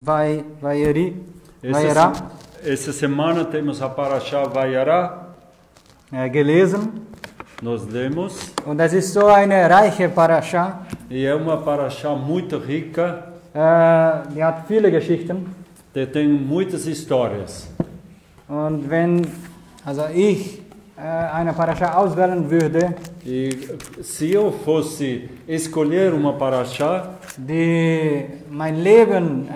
Vayera Essa semana temos a Parashá Vayera. gelesen. Nós lemos. Und das ist so eine reiche Parascha. E é uma Parashá muito rica. Die hat viele Geschichten. Tem muitas histórias. Und wenn ich eine Parascha auswählen würde, E se eu fosse escolher uma Parashá die mein Leben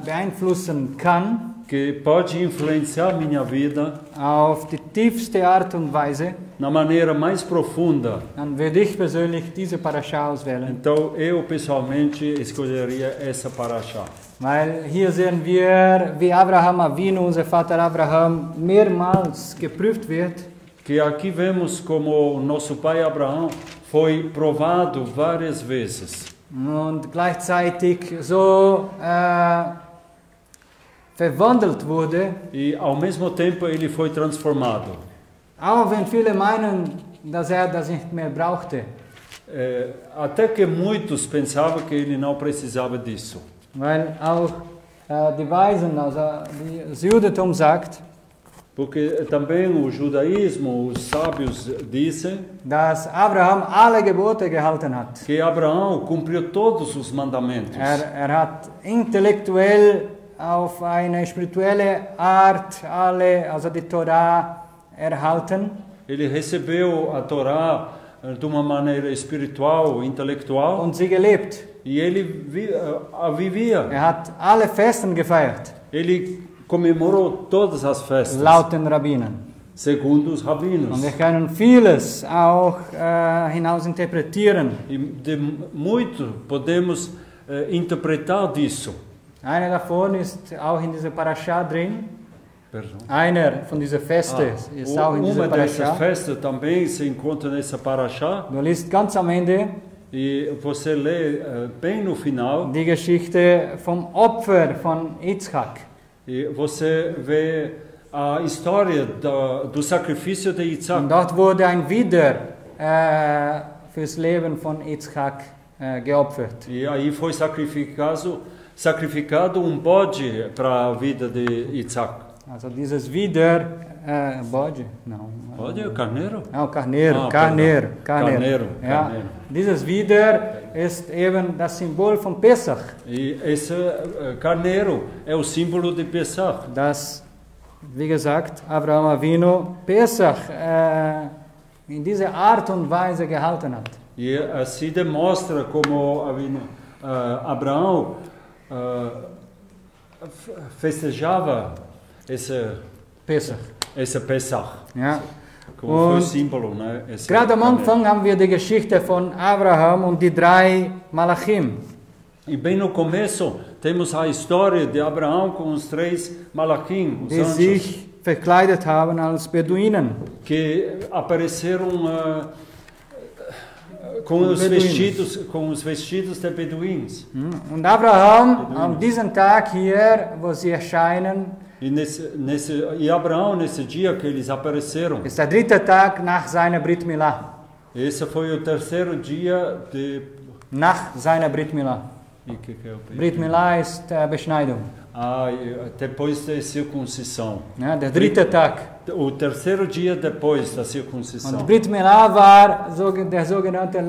beeinflussen kann, que pode influenciar minha vida auf die tiefste Art und Weise, na maneira mais profunda, dann würde ich persönlich diese Parascha auswählen. então eu pessoalmente escolheria essa Parashá. Weil hier sehen wir, wie Abraham Avinu, unser Vater Abraham, mehrmals geprüft wird. Que aqui vemos como nosso pai Abraão foi provado várias vezes. Und gleichzeitig so verwandelt wurde, E ao mesmo tempo ele foi transformado. auch wenn viele meinen, dass das nicht mehr brauchte. Até que muitos pensavam que ele não precisava disso. Weil auch die Weisen, also das Judentum sagt, Porque também o judaísmo, os sábios dizem dass Abraham alle Gebote gehalten hat. que Abraão cumpriu todos os mandamentos. Hat intellektuell auf eine spirituelle Art also die Torah erhalten. Ele recebeu a Torá de uma maneira espiritual, intelectual, Und sie gelebt. e ele a vivia. Hat alle Festen gefeiert. Ele comemorou todas as festas, Laut den Rabbinen. segundo os Und rabinos. wir können vieles auch hinaus interpretieren. E de muito podemos interpretar disso. Einer davon ist auch in dieser Parascha drin. Perdão. Einer von diesen Festen ist auch in dieser Uma dessas Parascha. festas também se encontra nessa Parashá. Du liest ganz am Ende E você lê bem no final, die Geschichte vom Opfer von Yitzchak. e você vê a história do sacrifício de Und Isaac. dort wurde ein Widder fürs Leben von Yitzchak geopfert. E aí foi sacrificado bode para a vida de Isaac. Also dieses Widder, Bode? Não. Bode é o carneiro? Oh, Carneiro, Ah, Carneiro, Carneiro. Carneiro, Ja. Carneiro. Dieses Widder ist eben das Symbol von Pesach, E esse carneiro é o símbolo de Pesach. das, wie gesagt, Abraham Avinu Pesach in dieser Art und Weise gehalten hat. E assim demonstra como Abraão festejava esse Pesach. Pesach. Ja. Como foi Und símbolo, né? Esse Gerade am carneiro. Anfang haben wir die Geschichte von Abraham und die 3 Malachim. E bem no começo temos a história de Abraão com os 3 Malaquim, os Die anjos, sich verkleidet haben als Beduinen. que apareceram com os vestidos de beduínos. Und Abraham, an diesem Tag hier, wo sie erscheinen, E Abraão, nesse dia que eles apareceram, ist der 3. Tag nach seiner Brit Milah. esse foi o 3º dia de... Nach seiner Brit Milah. E que é o Brit Milah ist Beschneidung. depois da circuncisão. Ja, der 3. Tag. O 3º dia depois da circuncisão. Und Brit Milah war der sogenannte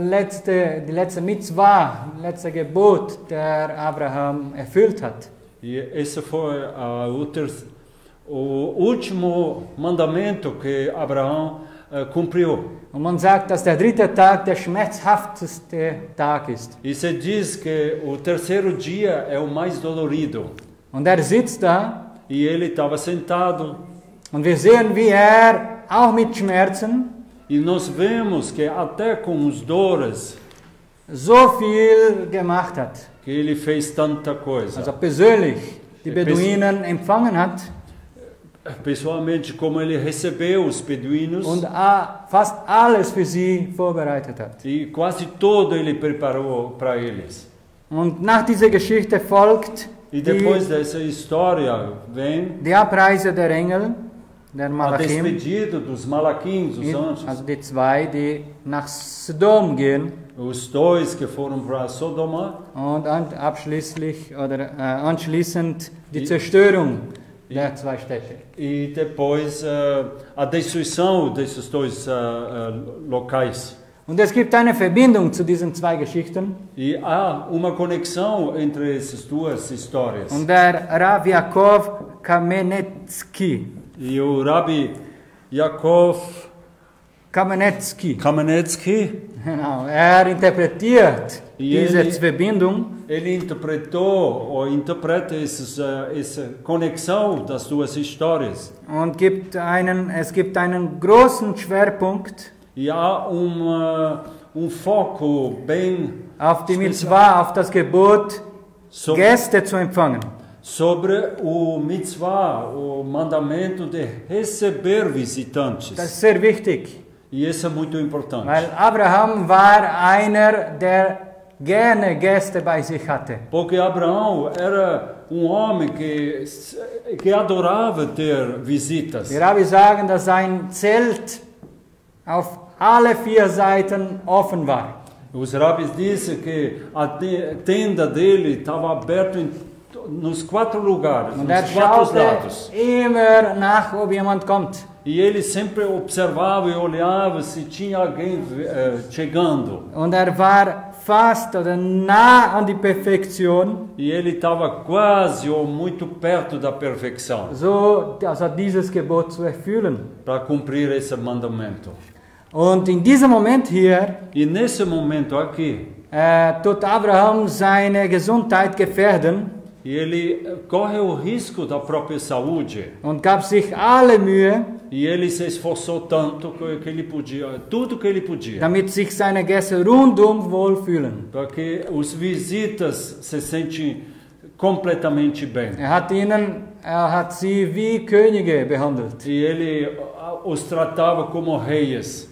die letzte Mitzvah, letzte Gebot, der Abraham erfüllt hat. E esse foi o último mandamento que Abraão cumpriu. Und man sagt, dass der 3. Tag der schmerzhafteste Tag ist. E se diz que o 3º dia é o mais dolorido. Und er sitzt da E ele estava sentado. und wir sehen, wie auch mit Schmerzen, E nós vemos que até com os dores so viel gemacht hat. que ele fez tanta coisa. Also persönlich die Beduinen empfangen hat Pessoalmente, como ele recebeu os beduínos und fast alles für sie vorbereitet hat. e quase todo ele preparou para eles. Und nach dieser Geschichte folgt E depois dessa história vem die Abreise der Engel, der a Malachim, despedida dos malaquins, os anjos. also die 2, die nach Sodom gehen. Os dois que foram para Sodoma und anschließend die Zerstörung der zwei Städte. e depois a destruição desses dois locais. Und es gibt eine Verbindung zu diesen zwei Geschichten. E há uma conexão entre essas duas histórias. Und der Rav Yaakov Kamenetsky, E o Rabbi Yaakov Kamenetsky, genau, interpretiert E diese ele- Verbindung ele interpretou ou interpreta essa conexão das duas histórias. und es gibt einen großen Schwerpunkt E há foco bem auf die Mitzvah, auf das Gebot, sobre, Gäste zu empfangen. sobre o mitzvah, o mandamento de receber Das visitantes. ist sehr wichtig, E isso é muito importante. weil Abraham war einer, der gerne Gäste bei sich hatte. Porque Abraão era homem que adorava ter visitas. Die Rabbi sagen, dass sein Zelt auf alle 4 Seiten offen war. Os rabis dizem que a tenda dele estava aberta nos 4 lugares, Und nos 4 schaute lados. immer nach, ob jemand kommt. E ele sempre observava e olhava se tinha alguém chegando. Und war fast oder nah an die Perfektion, E ele estava quase ou muito perto da perfeição so also dieses Gebot zu erfüllen. para cumprir esse mandamento. Und in diesem Moment hier E nesse momento aqui, tut Abraham seine Gesundheit gefährden ele corre o risco da própria saúde. und gab sich alle Mühe, E ele se esforçou tanto que ele podia, tudo que ele podia, damit sich seine Gäste rundum wohlfühlen. para que os visitas se sentem completamente bem. Er hat sie wie Könige behandelt. E ele os tratava como reis.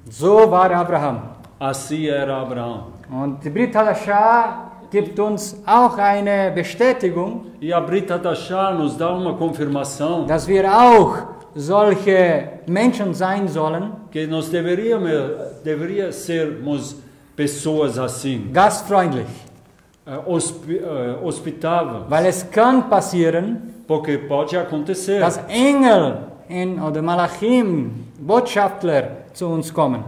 So war Abraham. Assim era Abraão. Und die Brit Hadashah gibt uns auch eine Bestätigung, E a Brit Hadashah nos dá uma confirmação dass wir auch solche Menschen sein sollen, que nós deveria sermos pessoas assim, gastfreundlich. hospitáveis, Weil es kann passieren, porque pode acontecer dass Engel oder Malachim, Botschafter zu uns kommen.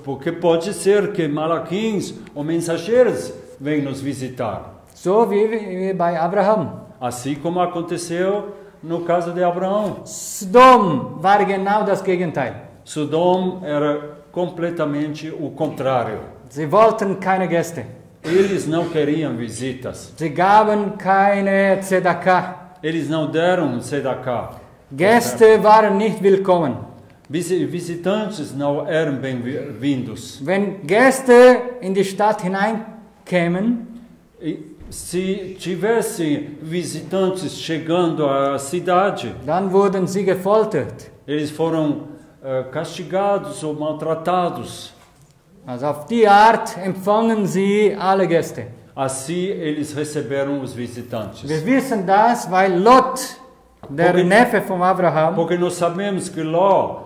porque pode ser que malaquins ou mensageiros venham nos visitar, So wie bei Abraham. assim como aconteceu no caso de Abraão. Sodom war genau das Gegenteil. Sodom era completamente o contrário. Sie wollten keine Gäste. Eles não queriam visitas. Sie gaben keine Tzedakah. Eles não deram tzedakah. Gäste waren nicht willkommen. Visitantes não eram bem-vindos. Wenn Gäste in die Stadt hineinkämen, E se tivessem visitantes chegando à cidade, dann wurden sie gefoltert. eles foram castigados ou maltratados. Also auf die Art empfangen sie alle Gäste. Assim eles receberam os visitantes. Wir wissen das, weil Lot, der Porque- Neffe von Abraham, Porque nós sabemos que Ló,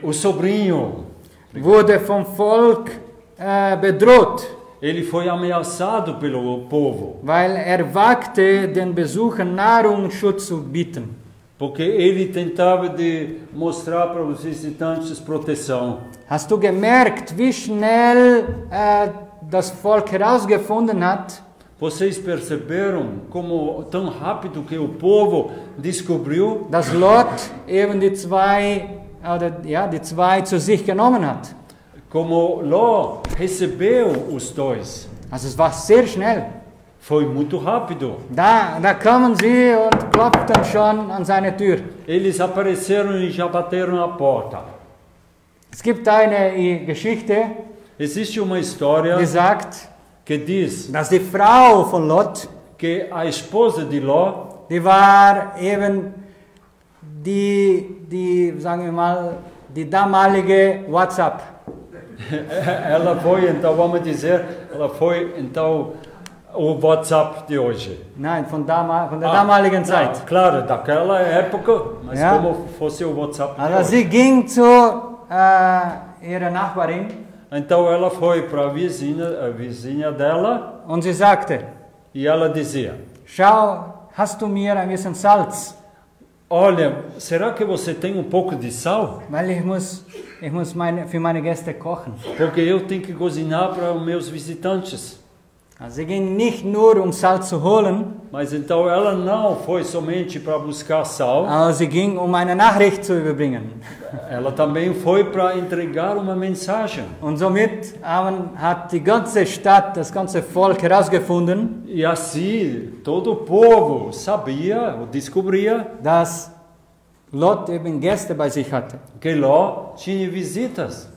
o sobrinho, wurde vom Volk bedroht, ele foi ameaçado pelo povo, weil wagte, den Besuchern Nahrung und Schutz zu bieten. porque ele tentava de mostrar para os visitantes proteção. Hast du gemerkt, wie schnell das Volk herausgefunden hat, Vocês perceberam como tão rápido que o povo descobriu dass Lot eben die zwei zu sich genommen hat? como Ló recebeu os dois? Also es war sehr schnell. Foi muito rápido. Da kamen sie und klopften schon an seine Tür. Eles apareceram e já bateram na porta. Es gibt eine Geschichte, Existe uma história die sagt, que diz dass die Frau von Lot, que a esposa de Ló, die war eben die sagen wir mal, die damalige WhatsApp. ela foi então, vamos dizer, ela foi então o WhatsApp de hoje. Nein, von der damaligen Zeit. Claro, daquela época, mas Ja. como fosse o WhatsApp de Also hoje. sie ging ihre Nachbarin Então ela foi para a vizinha dela und sie sagte, e ela dizia: schau, hast du mir ein bisschen Salz? Olha, será que você tem um pouco de sal? Weil ich muss für meine Gäste kochen. Porque eu tenho que cozinhar para os meus visitantes. Also sie ging nicht nur, um Salz zu holen, Mas então ela não foi somente para buscar sal, aber sie ging, um eine Nachricht zu überbringen. ela também foi para entregar uma mensagem. Und somit hat die ganze Stadt, das ganze Volk herausgefunden, E assim todo o povo sabia, ou descobria, dass Lot eben Gäste bei sich hatte. que Ló tinha visitas.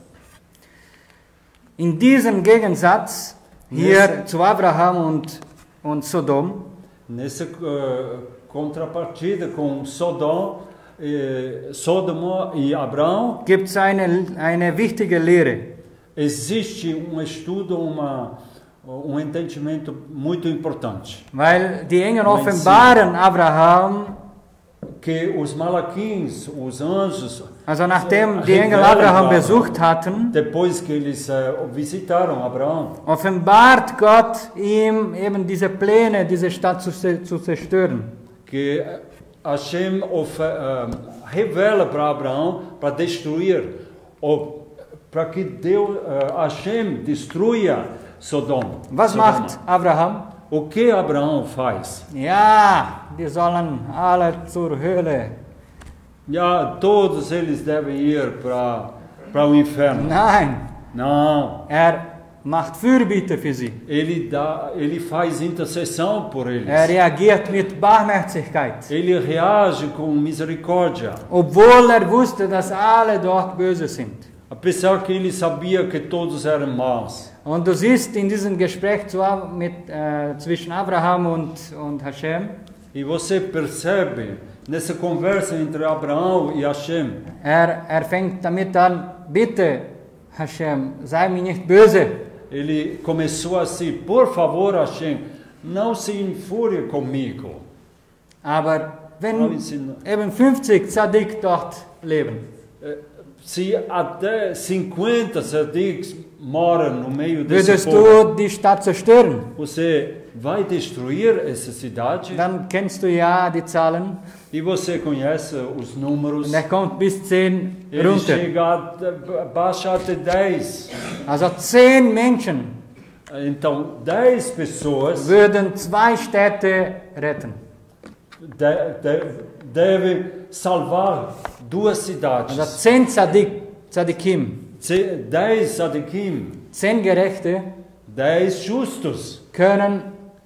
In diesem Gegensatz hier zu Abraham und Sodom Nessa contrapartida com Sodoma e Abraão, gibt es eine wichtige Lehre. existe um estudo, entendimento muito importante. Weil die Engel Mein offenbaren Abraham, Que os malaquins, os anjos, also nachdem die Engel revelam Abraham para besucht hatten, depois que eles visitaram Abraão, offenbart Gott ihm eben diese Pläne, diese Stadt zu zerstören. que Hashem revela para Abraão para destruir, ou para que Deus, Hashem destrua Sodoma. Was Sodoma. macht Abraham? O que Abraão faz? Ja, die sollen alle zur Höhle. Já todos eles devem ir para o inferno. Nein, Não. macht Fürbitte für sie. Ele faz intercessão por eles. Reagiert mit Barmherzigkeit. Ele reage com misericórdia. Obwohl wusste, dass alle dort böse sind. Apesar que ele sabia que todos eram maus. Und du siehst in diesem Gespräch zwischen Abraham und Hashem, E você percebe nessa conversa entre Abraão e Hashem, fängt damit an, bitte Hashem, sei mir nicht böse. ele começou assim: por favor, Hashem, não se infúrie comigo. Aber wenn eben 50 Tzaddik dort leben, Se até 50 tzaddiks moram no meio desse würdest povo, du die Stadt zerstören? você vai destruir essa cidade? Dann kennst du ja die Zahlen. E você conhece os números? Und kommt bis 10 Ele runter. chega baixa até 10. Also 10 Menschen Então, 10 pessoas würden 2 Städte retten. devem salvar 2 cidades. Also 10 Tzaddikim, 10 tzaddikim, 10 Gerechte 10 justos können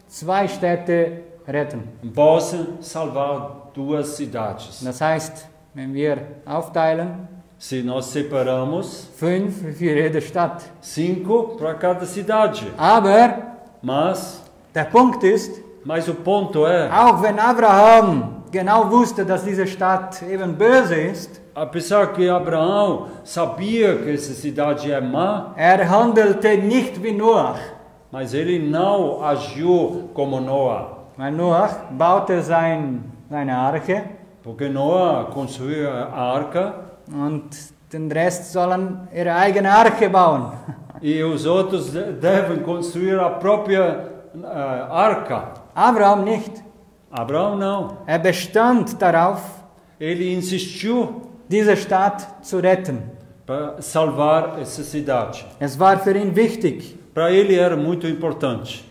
2 Städte retten. possam salvar 2 cidades. Das heißt, wenn wir aufteilen, Se nós separamos 5 für jede Stadt. 5 para cada cidade. Aber Mas der Punkt ist, o ponto é, auch wenn Abraham genau wusste, dass diese Stadt eben böse ist, apesar que Abraão sabia que essa cidade é má, handelte nicht wie Noach. mas ele não agiu como Noé. Weil Noach baute seine Arche Porque Noé construiu a arca und den Rest sollen ihre eigene Arche bauen. e os outros devem construir a própria arca. Abraham nicht. Abraão não. Bestand darauf, Ele insistiu diese Stadt zu retten. para salvar essa cidade. Es war für ihn wichtig, Para ele era muito importante.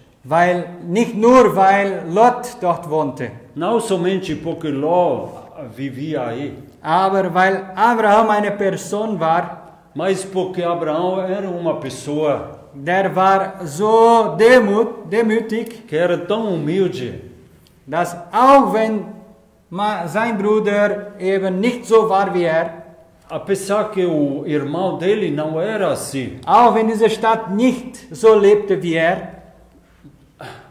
nicht nur weil Lot dort wohnte, Não somente porque Ló vivia aí, aber weil Abraham eine Person war, mas porque Abraão era uma pessoa der war so demütig, que era tão humilde, dass auch wenn sein Bruder eben nicht so war wie apesar que o irmão dele não era assim, auch wenn diese Stadt nicht so lebte wie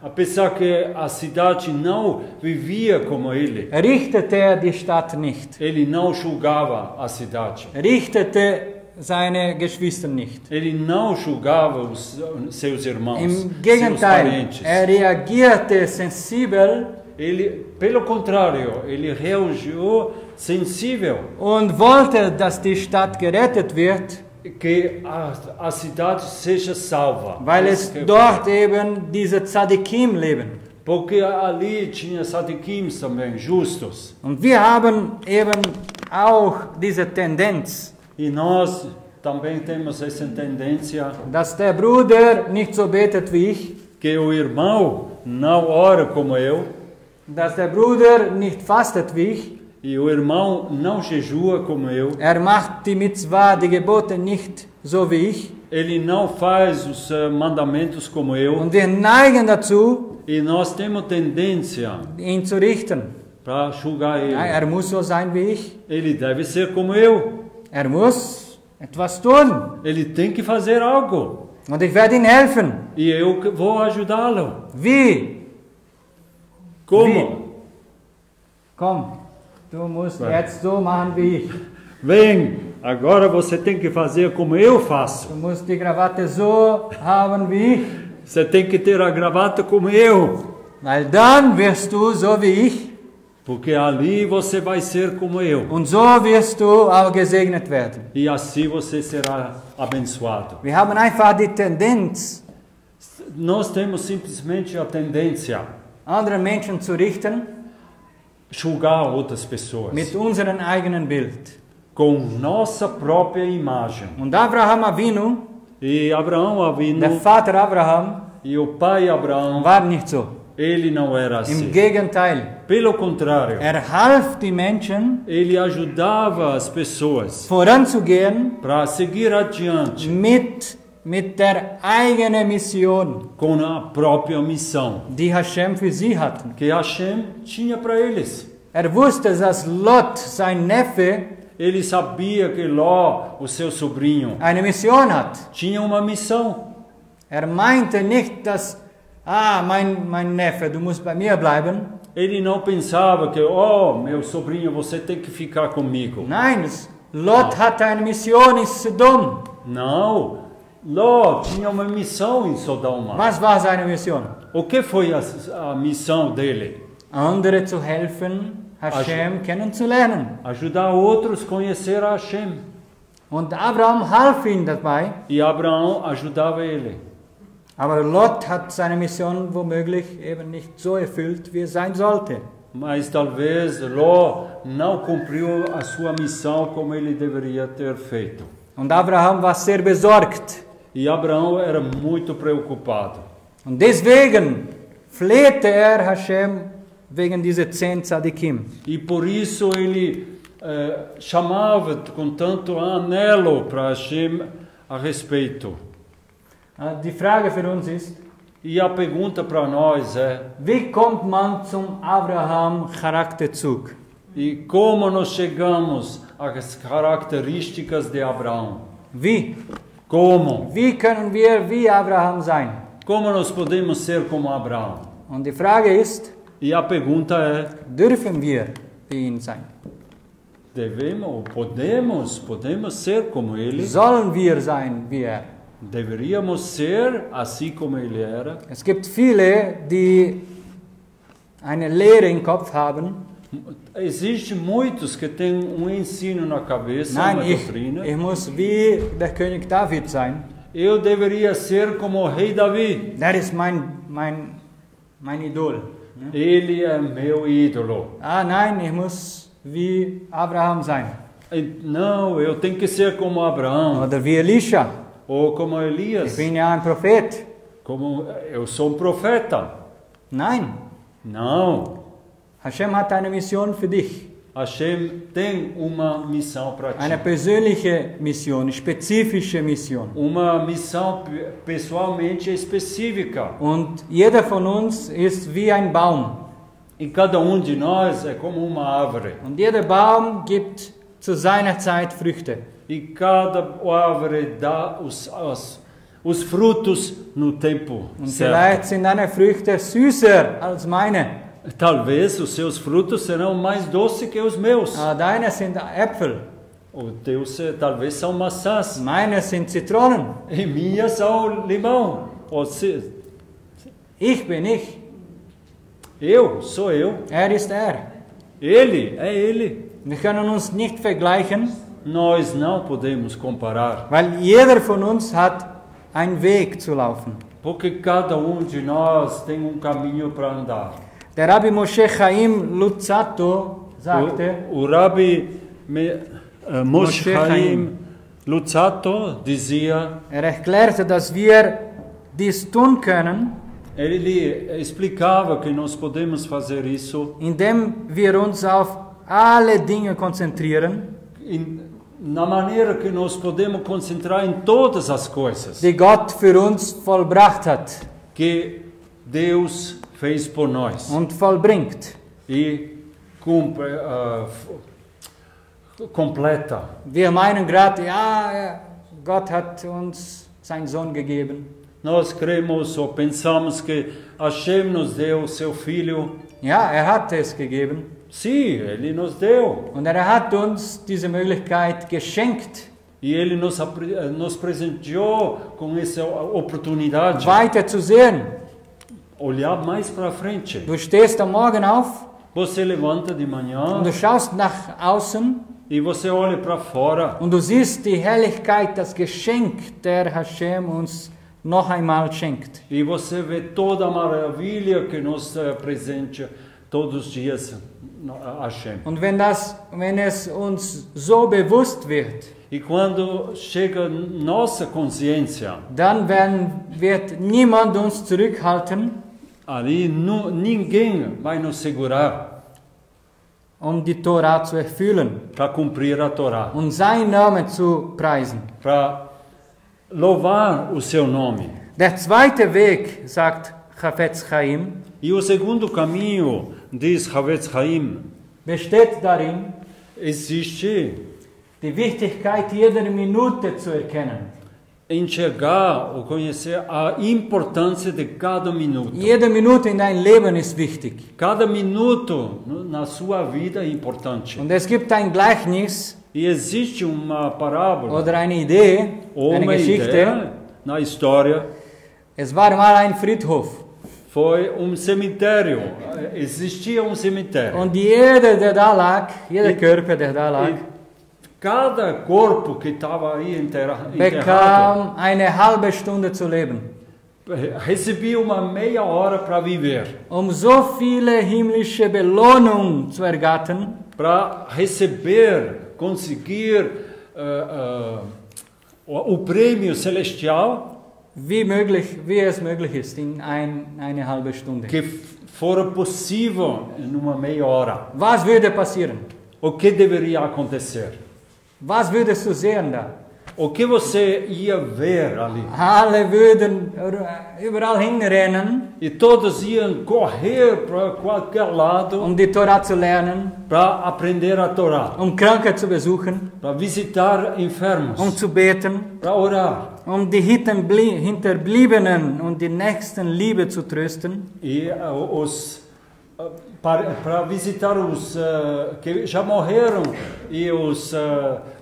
apesar que a cidade não vivia como ele, richtete die Stadt nicht, ele não julgava a cidade, richtete seine Geschwister nicht. ele não julgava os seus irmãos, Im seus Gegenteil, parentes. reagierte sensibel Ele, pelo contrário, ele reagiu sensível und wollte, dass die Stadt gerettet wird, que a cidade seja salva. weil es dort eben diese Tzadikim leben. Porque ali tinha Sadikims também, justos. Und wir haben eben auch diese Tendenz, E nós também temos essa tendência dass der Bruder nicht so betet wie ich, que o irmão não ora como eu dass der Bruder nicht fastet wie ich, e o irmão não jejua como eu. macht die Mitzvah, die Gebote nicht so wie ich. Ele não faz os mandamentos como eu. Und wir neigen dazu, E nós temos tendência ihn zu richten. para julgar Ja, ele. muss so sein wie ich. Ele deve ser como eu. Muss etwas tun. Ele tem que fazer algo. Und ich werde ihm helfen. E eu vou ajudá-lo. Wie? Como? Komm, du musst Vai. jetzt so machen wie ich. Vem, agora você tem que fazer como eu faço. Du musst die Krawatte so haben wie ich. Você tem que ter a gravata como eu. Weil dann wirst du so wie ich. Porque ali você vai ser como eu. Und so wirst du auch gesegnet werden. E assim você será abençoado. Wir haben einfach die Tendenz, Nós temos simplesmente a tendência andere Menschen zu richten julgar outras pessoas mit unserem eigenen Bild. com nossa própria imagem. Und Abraham Avinu, E Abraão Avinu der Vater Abraham, e o pai Abraão, war nicht so. ele não era Im assim. Gegenteil, Pelo contrário, half die Menschen ele ajudava as pessoas voranzugehen para seguir adiante mit der eigenen Mission, com a própria missão die Hashem für sie hatten. que Hashem tinha para eles. Wusste, dass Lot, sein Neffe, Ele sabia que Ló, o seu sobrinho, eine Mission hat. tinha uma missão. Meinte nicht, dass, mein Neffe, du musst bei mir bleiben. Ele não pensava que, oh, meu sobrinho, você tem que ficar comigo. Nein, Lot hatte eine Mission in Sodom. Não, Ló tinha uma missão em Sodoma. Was war seine Mission? O que foi a missão dele? Andere zu helfen, Hashem kennenzulernen. Ajudar outros a conhecer a Hashem. Und Abraham half ihm dabei, E Abraão ajudava ele. aber Lot hat seine Mission womöglich eben nicht so erfüllt, wie es sein sollte. Mas talvez Ló não cumpriu a sua missão como ele deveria ter feito. Und Abraham war sehr besorgt. E Abraão era muito preocupado. Und deswegen flehte Hashem wegen dieser 10 Tzadikim. E por isso ele chamava com tanto anelo para Hashem a respeito. Die Frage für uns ist, E a pergunta para nós é: wie kommt man zum Abraham-Charakterzug? e como nós chegamos às características de Abraão? Wie? Como? Wie können wir wie Abraham sein? Como nós podemos ser como Abraão? Und die Frage ist, E a pergunta é: dürfen wir wie ihn sein? podemos ser como ele? Sollen wir sein wie er? Deveríamos ser assim como ele era? Es gibt viele, die eine Lehre im Kopf haben. Existem muitos que têm ensino na cabeça, Nein, uma doutrina. ich muss wie der König David sein. Eu deveria ser como o rei Davi. Der ist mein Idol. Ele é meu ídolo. Nein, ich muss wie Abraham sein. Não, eu tenho que ser como Abraão Oder wie Elisha. ou como Ich Elias. bin ja ein Prophet. Como eu sou profeta. Nein, Não. Hashem hat eine Mission für dich. Hashem tem uma missão para Eine ti. persönliche Mission, spezifische Mission. Uma missão pessoalmente específica. Und jeder von uns ist wie ein Baum. E cada de nós é como uma árvore. Und jeder Baum gibt zu seiner Zeit Früchte. E cada árvore dá os frutos no tempo Und certo. vielleicht sind deine Früchte süßer als meine. Talvez os seus frutos serão mais doces que os meus. Deine sind Äpfel. Os teus talvez são maçãs. Meine sind Zitronen. E minhas são limão. Ich bin ich. Eu sou eu. Er ist er. Ele é ele. Wir können uns nicht vergleichen. nós não podemos comparar, weil jeder von uns hat einen Weg zu laufen. porque cada de nós tem caminho para andar. Der Rabbi Moshe Chaim Luzzatto sagte, O Rabbi Moshe Moshe Chaim Luzzatto dizia, erklärte, dass wir dies tun können, ele explicava que nós podemos fazer isso indem wir uns auf alle Dinge konzentrieren, na maneira que nós podemos concentrar em todas as coisas die Gott für uns vollbracht hat que Deus fez por nós und vollbringt. e cumpre, completa. Wir meinen gerade, ja, Gott hat uns seinen Sohn gegeben. Nós cremos ou pensamos que Hashem nos deu seu filho. Ja, hat es gegeben. Sim, ele nos deu. Und hat uns diese Möglichkeit geschenkt, E ele nos presenteou com essa oportunidade. weiter zu sehen. Olhar mais para frente. Du stehst am Morgen auf Você levanta de manhã und du schaust nach außen e você olha para fora und du siehst die Herrlichkeit, das Geschenk, der Hashem uns noch einmal schenkt. e você vê toda a maravilha que nos presente todos os dias Hashem. Und wenn es uns so bewusst wird, E quando chega nossa consciência, dann wird niemand uns zurückhalten, ali ninguém vai nos segurar die Torah zu erfüllen para cumprir a Torá, und seinen Namen zu preisen. para louvar o seu nome. Der zweite Weg, sagt Chafetz Chaim, E o segundo caminho, diz Havetz Chaim, besteht darin, existe die Wichtigkeit jeder Minute zu erkennen. enxergar ou conhecer a importância de cada minuto. Jede Minute in dein Leben ist wichtig. Cada minuto na sua vida é importante. Und es gibt ein Gleichnis E existe uma parábola oder eine Idee, ou eine uma Geschichte. ideia na história. Es war mal ein Friedhof. Foi cemitério. Existia cemitério. Und jeder, der da lag, jeder Körper, der da lag, E cada corpo que estava aí enterrado bekam eine halbe Stunde zu leben, recebia uma meia hora para viver, so viele himmlische Belohnung zu ergattern, para receber, conseguir o prêmio celestial wie es möglich ist in eine halbe Stunde. que fora possível em uma meia hora. Was würde passieren? O que deveria acontecer? Was würdest du sehen da? O que você ia ver ali? Alle würden überall hinrennen, E todos iam correr para qualquer lado die Torah zu lernen, para aprender a Torá, Kranke zu besuchen, para visitar enfermos, zu beten, para orar. die Hinterbliebenen und die Nächsten Liebe zu trösten. E para visitar os que já morreram e os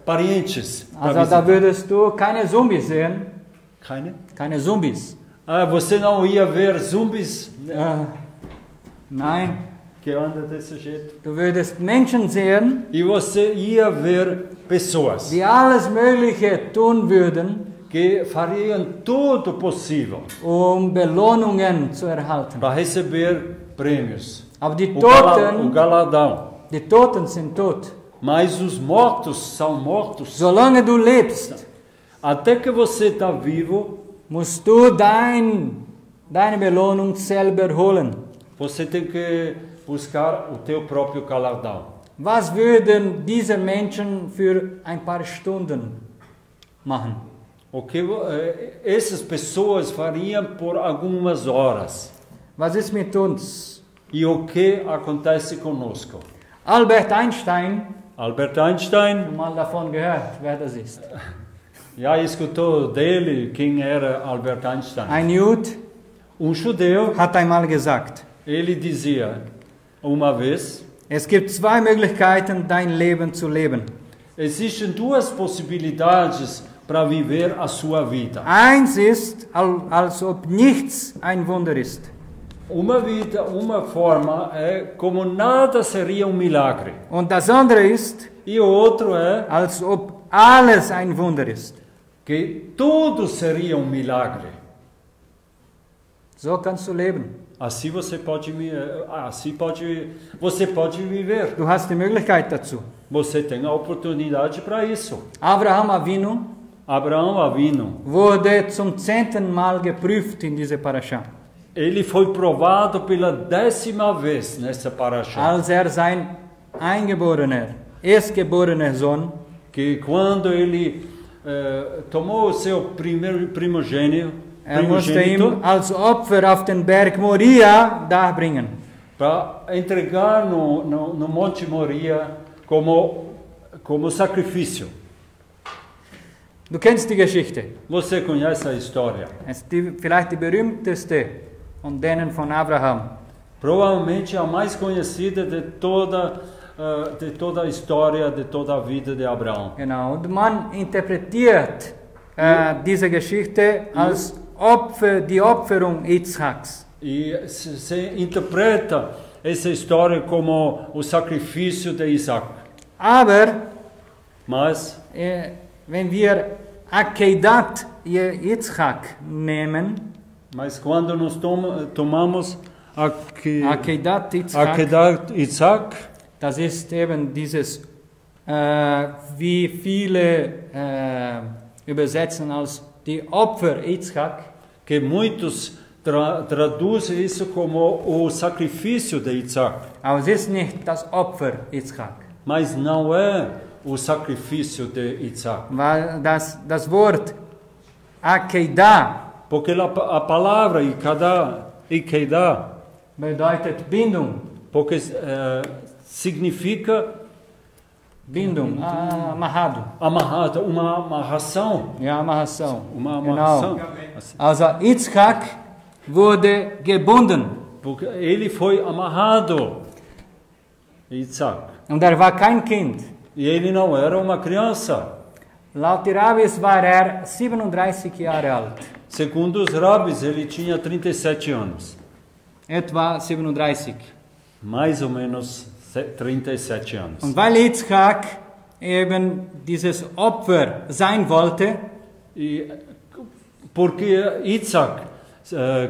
parentes. Also da würdest du keine Zombies sehen, Keine? Zombies. Você não ia ver zumbis Nein, que andam desse jeito. du würdest Menschen sehen, E você ia ver pessoas die alles Mögliche tun würden, que fariam tudo possível Belohnungen zu erhalten. para receber prêmios. Aber die O Toten, galadão. die Toten sind tot. Mas os mortos são mortos. Solange du lebst, Até que você está vivo, musst du deine Belohnung selber holen. você tem que buscar o teu próprio galardão. Was würden diese Menschen für ein paar Stunden machen? O que essas pessoas fariam por algumas horas. Was ist mit uns? E o que acontece conosco? Albert Einstein, Albert Einstein, mal davon gehört, wer das ist. já escutou dele quem era Albert Einstein? Ein Jude Judeu, hat einmal gesagt, ele dizia uma vez: es gibt zwei Möglichkeiten, dein Leben zu leben. existem duas possibilidades para viver a sua vida. Eins ist, als ob nichts ein Wunder ist. Uma vida, uma forma é como nada seria milagre. Und das andere ist, E o outro é als ob alles ein Wunder ist. que tudo seria um milagre. So kannst du leben. Assim você pode viver. Du hast die Möglichkeit dazu. Você tem a oportunidade para isso. Abraham Avinu Abraão Avinu, wurde zum 10. Mal geprüft in dieser Parasha, ele foi provado pela 10ª vez nessa paraxá. als sein eingeborener, erstgeborener Sohn Que quando ele tomou o seu primogênito musste ihm als Opfer auf den Berg Moria darbringen. para entregar no Monte Moria como sacrifício. Du kennst die Geschichte. Você conhece a história? Es ist vielleicht die berühmteste von denen von Abraham. Provavelmente a mais conhecida de toda a história, de toda a vida de Abraão. Genau. Und man interpretiert diese Geschichte als die Opferung Isaaks. E se interpreta essa história como o sacrifício de Isaac. Aber Mas wenn wir Akedat Yitzchak nehmen, quando nós tomamos Akedat Isaac, das ist eben dieses, wie viele übersetzen als die Opfer Yitzchak. que muitos traduzem isso como o sacrifício de Isaac, Aber es ist nicht das Opfer Yitzchak. mas não é o sacrifício de Isaac. Weil das Wort Akedah Porque a palavra Ikedah, bedeutet Bindung. porque significa Bindung, amarrado. amarrado, uma amarração. Ja, amarração. Uma Genau. amarração. Also Yitzchak wurde gebunden. Porque ele foi amarrado, Isaac. Und war kein Kind. E ele não era uma criança. Laut die Rabbis war 37 Jahre alt. Segundo os rabis, ele tinha 37 anos. Etwa 37. Mais ou menos 37 anos. Und weil Yitzchak eben dieses Opfer sein wollte, E porque Isaac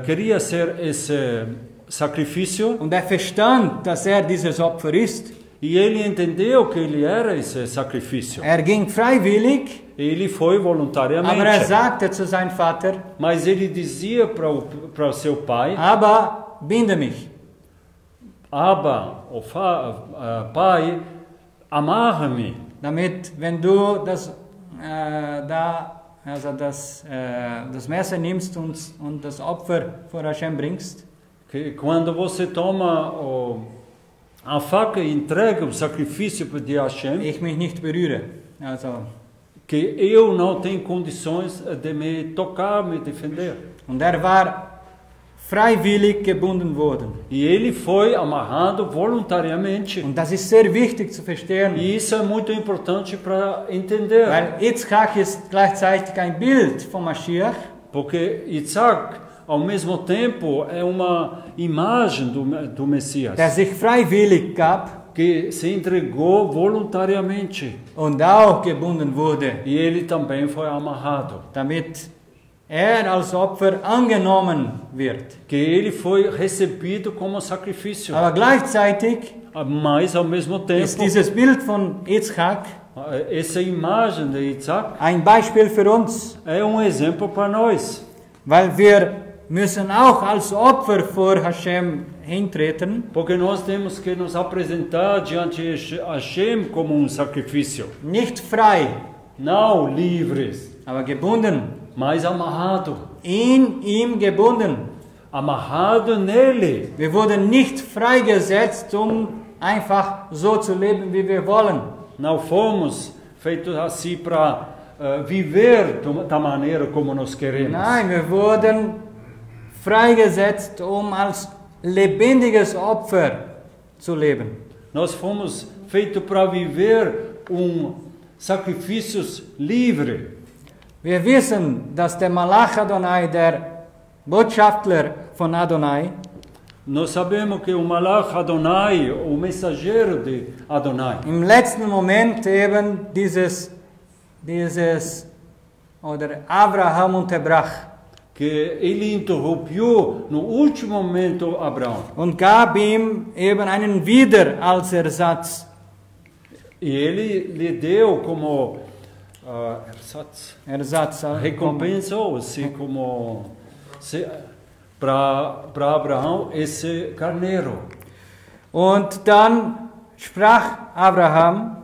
queria ser esse sacrifício, und verstand, dass dieses Opfer ist, e ele entendeu que ele era esse sacrifício. ging freiwillig, Ele foi aber voluntariamente. sagte zu seinem Vater, Mas ele dizia para o seu pai: aber binde mich. Abba, pai, amarra-me. Damit, wenn du das Messer nimmst und das Opfer vor Hashem bringst, Que quando você toma a faca e entrega o sacrifício de Hashem, ich mich nicht berühre. Also, que eu não tenho condições de me tocar, me defender. und war freiwillig gebunden worden. E ele foi amarrado voluntariamente. Und das ist sehr wichtig zu verstehen, E isso é muito importante para entender. weil Yitzchak ist gleichzeitig ein Bild von Mashiach, Porque Isaac, ao mesmo tempo, é uma imagem do Messias, der sich freiwillig gab que se entregou voluntariamente. und auch gebunden wurde, E ele também foi amarrado. damit als Opfer angenommen wird. Que ele foi recebido como sacrifício. Aber gleichzeitig Mas, ao mesmo tempo, ist dieses Bild von Yitzchak essa imagem de Isaac ein Beispiel für uns, é exemplo para nós. weil wir müssen auch als Opfer vor Hashem hintreten, Porque nós temos que nos apresentar diante de Hashem como sacrifício. nicht frei, Não livres, aber gebunden, mas amarrado. in ihm gebunden. Amarrado nele. Wir wurden nicht freigesetzt, einfach so zu leben, wie wir wollen. Não fomos feitos assim para viver da maneira como nós queremos. Nein, wir wurden freigesetzt, als lebendiges Opfer zu leben. Nós fomos feitos para viver sacrifício livre. Wir wissen, dass der Malach Adonai, der Botschafter von Adonai, Nós sabemos que o Malach Adonai, o mensageiro de Adonai, im letzten Moment eben oder Abraham unterbrach que ele interrompeu no último momento Abraão. und gab ihm eben einen wieder als Ersatz. E ele lhe deu como Ersatz recompensa, assim como para Abraão esse carneiro. Und dann sprach Abraham,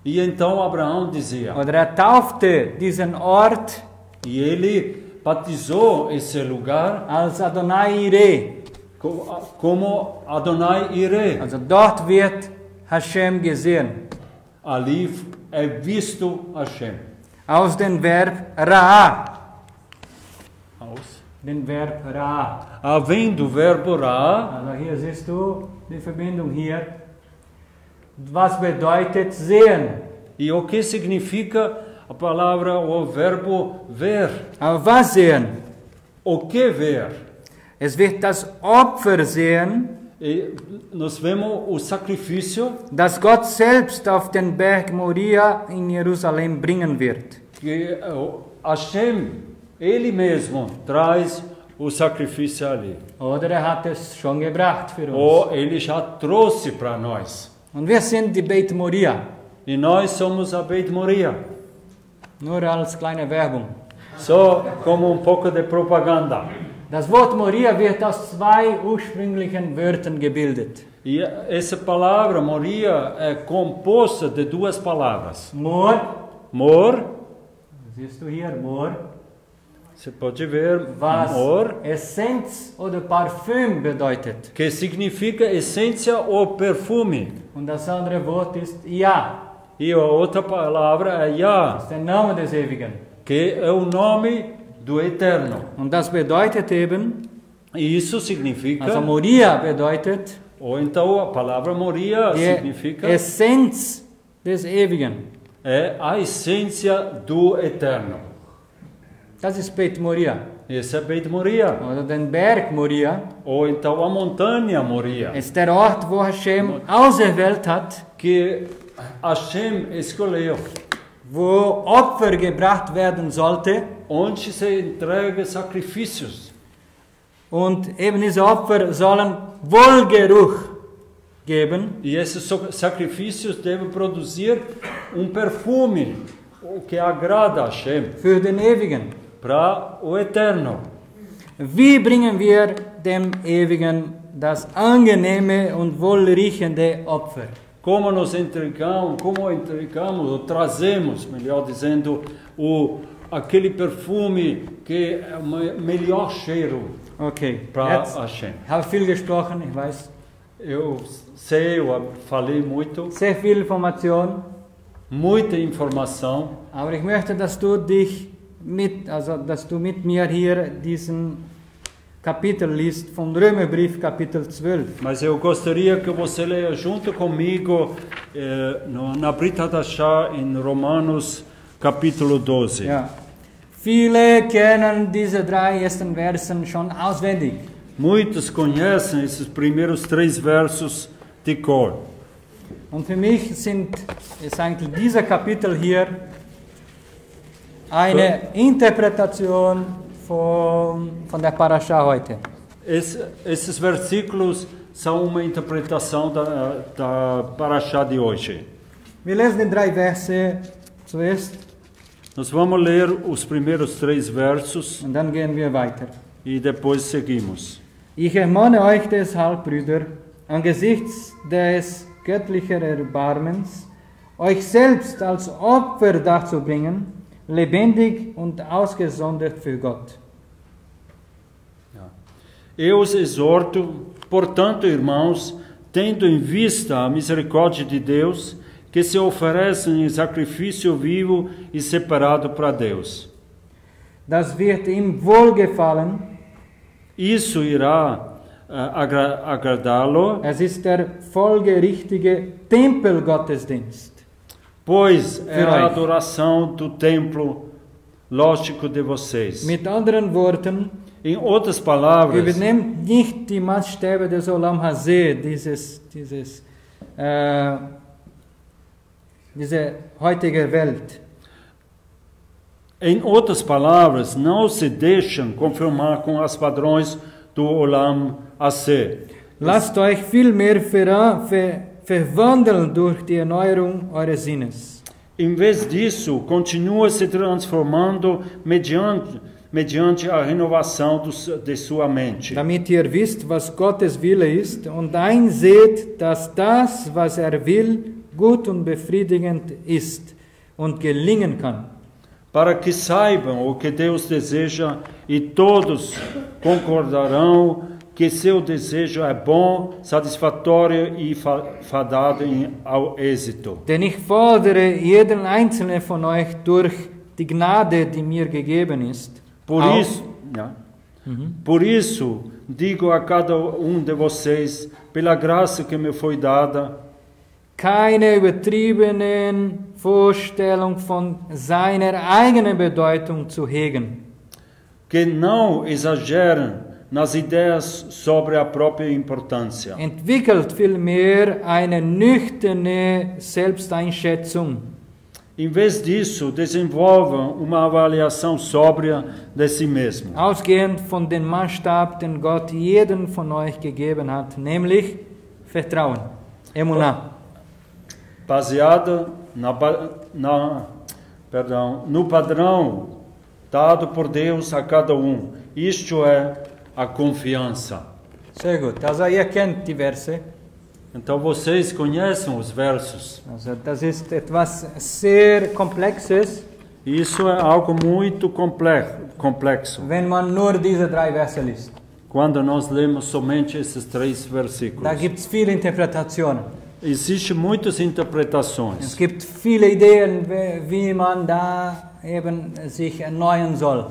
E então Abraão dizia, oder taufte diesen Ort e ele batizou esse lugar als Adonai Ire. como Adonai Ire. Also dort wird Hashem gesehen. Ali é visto Hashem. Aus dem Verb Ra. Aus. Den Verb Ra. Vem do verbo Ra, Also hier siehst du die Verbindung hier. Was bedeutet sehen? e o que significa a palavra, o verbo ver. Aber was sehen? O que ver? Es wird das Opfer sehen, E nós vemos o sacrifício das Gott selbst auf den Berg Moria in Jerusalem bringen wird. que Hashem, ele mesmo, traz o sacrifício ali. Oder hat es schon gebracht für uns. Ou ele já trouxe para nós. Und wir sind die Beit Moria. E nós somos a Beit Moria. Nur als kleine Werbung. Só como pouco de propaganda. Das Wort Moria wird aus zwei ursprünglichen Wörtern gebildet. E essa palavra, Moria, é composta de duas palavras. Mor, Mor, siehst du hier, Mor, você pode ver, was mor, Essenz oder Parfüm bedeutet. que significa essência ou perfume. Und das andere Wort ist Ja, E a outra palavra é Yah, das ist der Name des Ewigen. que é o nome do Eterno. Und das bedeutet eben, E isso significa, also Moria bedeutet ou então a palavra Moria die significa, Essenz des Ewigen. é a essência do Eterno. Das ist Beit Moria. Esse é Beit Moria. Oder den Berg Moria Ou então a montanha Moria, ist der Ort, wo Hashem auserwählt hat, que Hashem escolheu, wo Opfer gebracht werden sollte. onde se entrega sacrifícios. Und eben diese Opfer sollen Wohlgeruch geben. E esses sacrifícios devem produzir perfume, o que agrada a Hashem, Für den Ewigen. para o Eterno. Wie bringen wir dem Ewigen das angenehme und wohlriechende Opfer? Como entregamos, ou trazemos, melhor dizendo, aquele perfume que é o melhor cheiro Okay, para jetzt Hashem. habe ich viel gesprochen, ich weiß. Eu sei, eu falei muito, Sehr viel Information, muita informação, aber ich möchte, dass du dass du mit mir hier diesen Kapitel liest vom Römerbrief Kapitel 12. mas eu gostaria que você leia junto comigo na Brit Hadashah em Romanos capítulo 12. Ja. Viele kennen diese 3 ersten Versen schon auswendig. Muitos conhecem esses primeiros 3 versos de cor. Und für mich ist eigentlich dieser Kapitel hier eine Interpretation von der Parasha heute. Esses versículos são uma interpretação da Parashá de hoje. Wir lesen die 3 Verse zuerst Nós vamos ler os primeiros 3 versos und dann gehen wir weiter. e depois seguimos. Ich ermahne euch deshalb, Brüder, angesichts des göttlichen Erbarmens, euch selbst als Opfer darzubringen, lebendig und ausgesondert für Gott. Eu os exorto, portanto, irmãos, tendo em vista a misericórdia de Deus, que se oferecem em sacrifício vivo e separado para Deus. Das wird ihm wohlgefallen. Isso irá agradá-lo, Es ist der folgerichtige Tempelgottesdienst. pois é Für a euch. adoração do templo lógico de vocês. Mit anderen Worten, Em outras palavras, Übernimmt nicht die Maßstäbe des Olam Hazeh, diese heutige Welt. em outras palavras, não se deixam confirmar com os padrões do Olam Hazeh. Lasst euch vielmehr verwandeln durch die Erneuerung eures Sinnes. Em vez disso, continua se transformando mediante a renovação de sua mente, Damit ihr wisst, was Gottes Wille ist und einseht, dass das, was er will, gut und befriedigend ist und gelingen kann. para que saibam o que Deus deseja e todos concordarão que seu desejo é bom, satisfatório e fadado ao êxito. Denn ich fordere jeden einzelnen von euch durch die Gnade, die mir gegeben ist, Por auf, isso, por isso digo a cada de vocês, pela graça que me foi dada, keine übertriebenen Vorstellung von seiner eigenen Bedeutung zu hegen. que não exagerem nas ideias sobre a própria importância. Entwickelt vielmehr eine nüchterne Selbsteinschätzung. Em vez disso, desenvolvam uma avaliação sóbria de si mesmo, Ausgehend von dem Maßstab, den Gott jedem von euch gegeben hat, nämlich Vertrauen, Emunah. baseada no padrão dado por Deus a cada um. Isto é a confiança. Sehr gut, also ihr kennt die Verse. Então vocês conhecem os versos. Also das ist etwas sehr Komplexes, Isso é algo muito complexo. wenn man nur diese 3 Verse liest. Quando nós lemos somente esses 3 versículos. Da gibt es viele Interpretationen. Existem muitas Es interpretações. gibt viele Ideen, wie man da eben sich erneuern soll.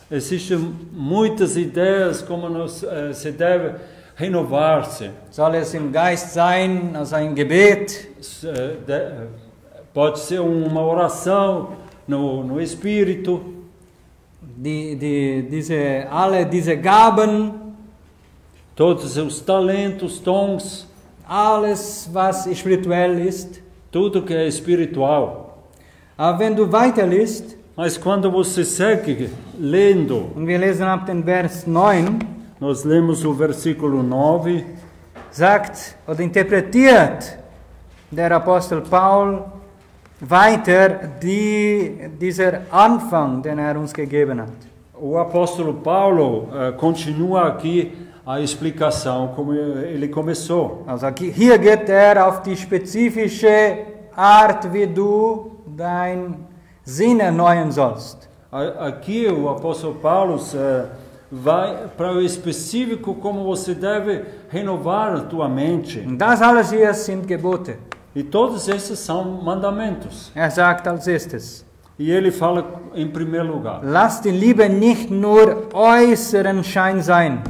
Existem muitas ideias como se deve renovar-se. Soll es im Geist sein, also ein Gebet? Pode ser uma oração no Espírito. Alle diese Gaben, Todos os talentos, dons, alles, was spirituell ist. tudo que é espiritual. Aber wenn du weiterliest, Mas quando você segue lendo, und wir lesen ab den Vers 9, nós lemos o versículo 9, sagt oder interpretiert der Apostel Paul weiter dieser Anfang, den er uns gegeben hat. o apóstolo Paulo continua aqui a explicação como ele começou. Also hier geht er auf die spezifische Art, wie du dein Sinn erneuern sollst. Aqui o apóstolo Paulo vai para o específico como você deve renovar a tua mente. Und das alles hier sind Gebote. E todos esses são mandamentos. Er sagt als erstes, E ele fala em primeiro lugar: lasst die Liebe nicht nur äußeren Schein sein,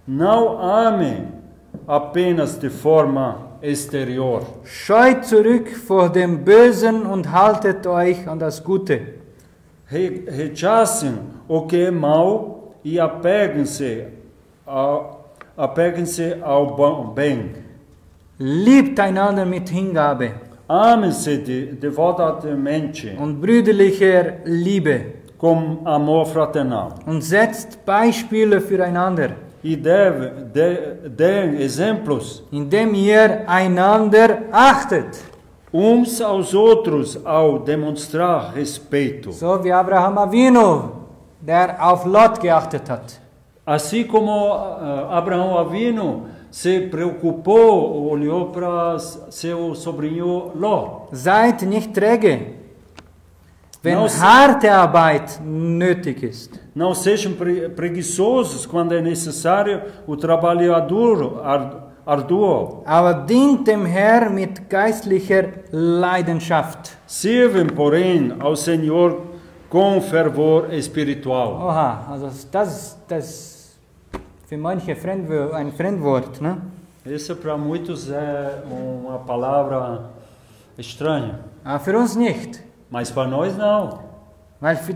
não ame apenas de forma exterior. scheut zurück vor dem Bösen und haltet euch an das Gute. Rechacem o que é mal e apeguem-se ao bem. Liebt einander mit Hingabe Amem-se devotamente und brüderlicher Liebe com amor fraternal. und setzt Beispiele füreinander, E deem exemplos indem ihr einander achtet, uns aos outros ao demonstrar respeito. so wie Abraham Avinu, der auf Lot geachtet hat. Assim como Abraão Avino se preocupou, olhou para seu sobrinho Ló. Seid nicht träge, wenn Não harte Arbeit nötig ist. Não sejam preguiçosos quando é necessário o trabalho árduo. Aber dient dem Herr mit geistlicher Leidenschaft. Sirvem, porém, ao Senhor com fervor espiritual. Oha, also das für manche ein Fremdwort, ne? Isso para muitos é uma palavra estranha, Aber für uns nicht. mas para nós não. Weil für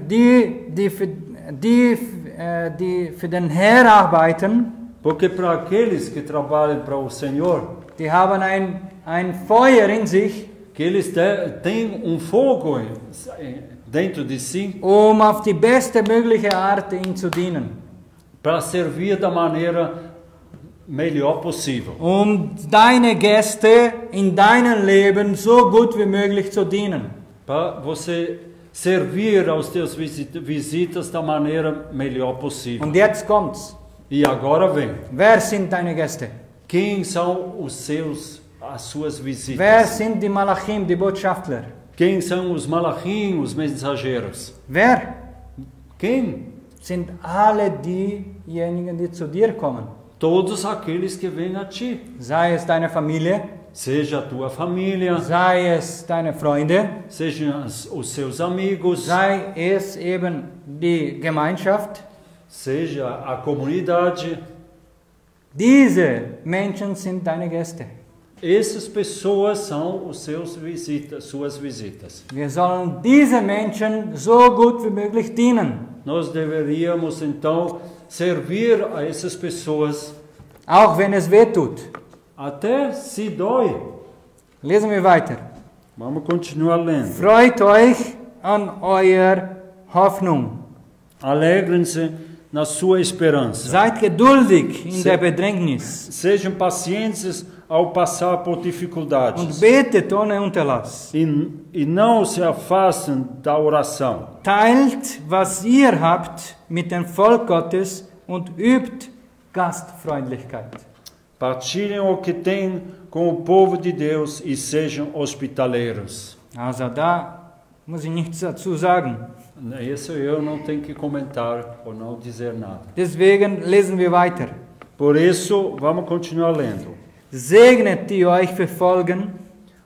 die für den Herr arbeiten, Porque para aqueles que trabalham para o Senhor, die haben ein Feuer in sich, que eles têm fogo dentro de si um auf die beste mögliche Art ihm zu dienen. para servir da maneira melhor possível. Um deine Gäste in deinem Leben so gut wie möglich zu dienen. Para você servir aos teus visitas da maneira melhor possível. Und jetzt kommt's. E agora vem. Wer sind deine Gäste? Quem são as suas Wer visitas? sind die Malachim, die Botschafter? Quem são os malachim, os mensageiros? Wer? Quem? Sind alle diejenigen, die zu dir kommen. Todos aqueles que vêm a ti. Sei es deine Familie, Seja a tua família, sei es deine Freunde, sejam os seus amigos, sei es eben die Gemeinschaft. seja a comunidade. Diese Menschen sind deine Gäste. Essas pessoas são suas visitas. Wir sollen diese Menschen so gut wie möglich dienen. Nós deveríamos então servir a essas pessoas, Auch wenn es weh tut. até se dói. Lesen wir weiter. Vamos continuar lendo. Freut euch an eurer Hoffnung. Alegrem-se na sua esperança. Seid geduldig in der Bedrängnis Sejam pacientes ao passar por und dificuldades. betet ohne Unterlass. E não se afastem da oração. Teilt, was ihr habt, mit dem Volk Gottes und übt Gastfreundlichkeit. Partilhem o que têm com o povo de Deus e sejam hospitaleiros. Also da muss ich nichts dazu sagen. Isso eu não tenho que comentar ou não dizer nada. Deswegen lesen wir weiter. Por isso, vamos continuar lendo. Segnet die euch verfolgen,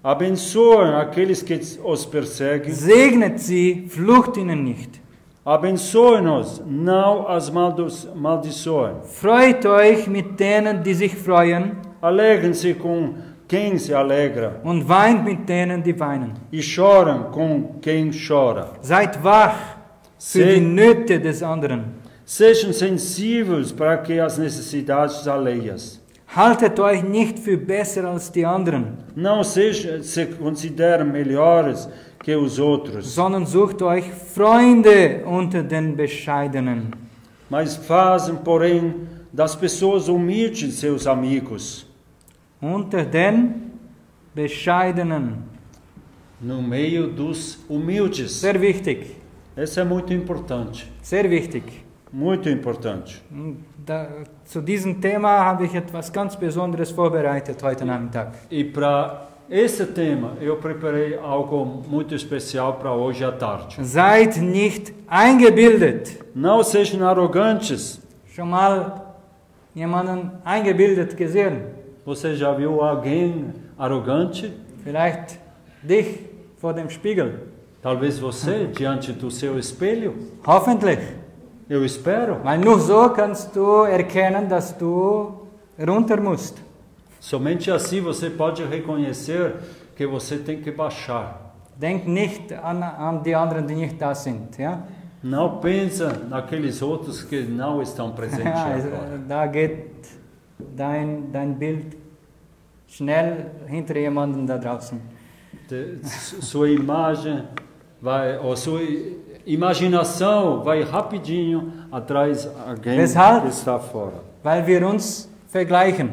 Abençoem aqueles que os perseguem. segnet sie, flucht ihnen nicht. Abençoe-nos, não as maldiçoem. Freut euch mit denen, die sich freuen, Alegrem-se com quem se alegra und weint mit denen, die weinen. e choram com quem chora. Seid wach für die Nöte des anderen. Sejam sensíveis para que as necessidades alheias. Haltet euch nicht für besser als die anderen, Não se considerem melhores que os outros, sondern sucht euch Freunde unter den Bescheidenen. mas fazem, porém, das pessoas humildes seus amigos. Unter den Bescheidenen. No meio dos humildes. Sehr wichtig, Isso é muito importante. sehr wichtig. Muito importante. Zu diesem Thema habe ich etwas ganz Besonderes vorbereitet heute Nachmittag. E para esse tema, eu preparei algo muito especial para hoje à tarde. Seid nicht eingebildet. Não sejam arrogantes. Schon mal jemanden eingebildet gesehen? Você já viu alguém arrogante? Vielleicht dich vor dem Spiegel. Talvez você diante do seu espelho? Hoffentlich. Eu espero. Weil nur so kannst du erkennen, dass du runter musst. Somente assim você pode reconhecer que você tem que baixar. Denk nicht an die anderen, die nicht da sind. Ja? Não pensa naqueles outros que não estão presentes agora. Da geht dein Bild schnell hinter jemanden da draußen. Sua imagem vai, ou sua imaginação vai rapidinho atrás de alguém Weshalb? que está fora. Weil wir uns vergleichen.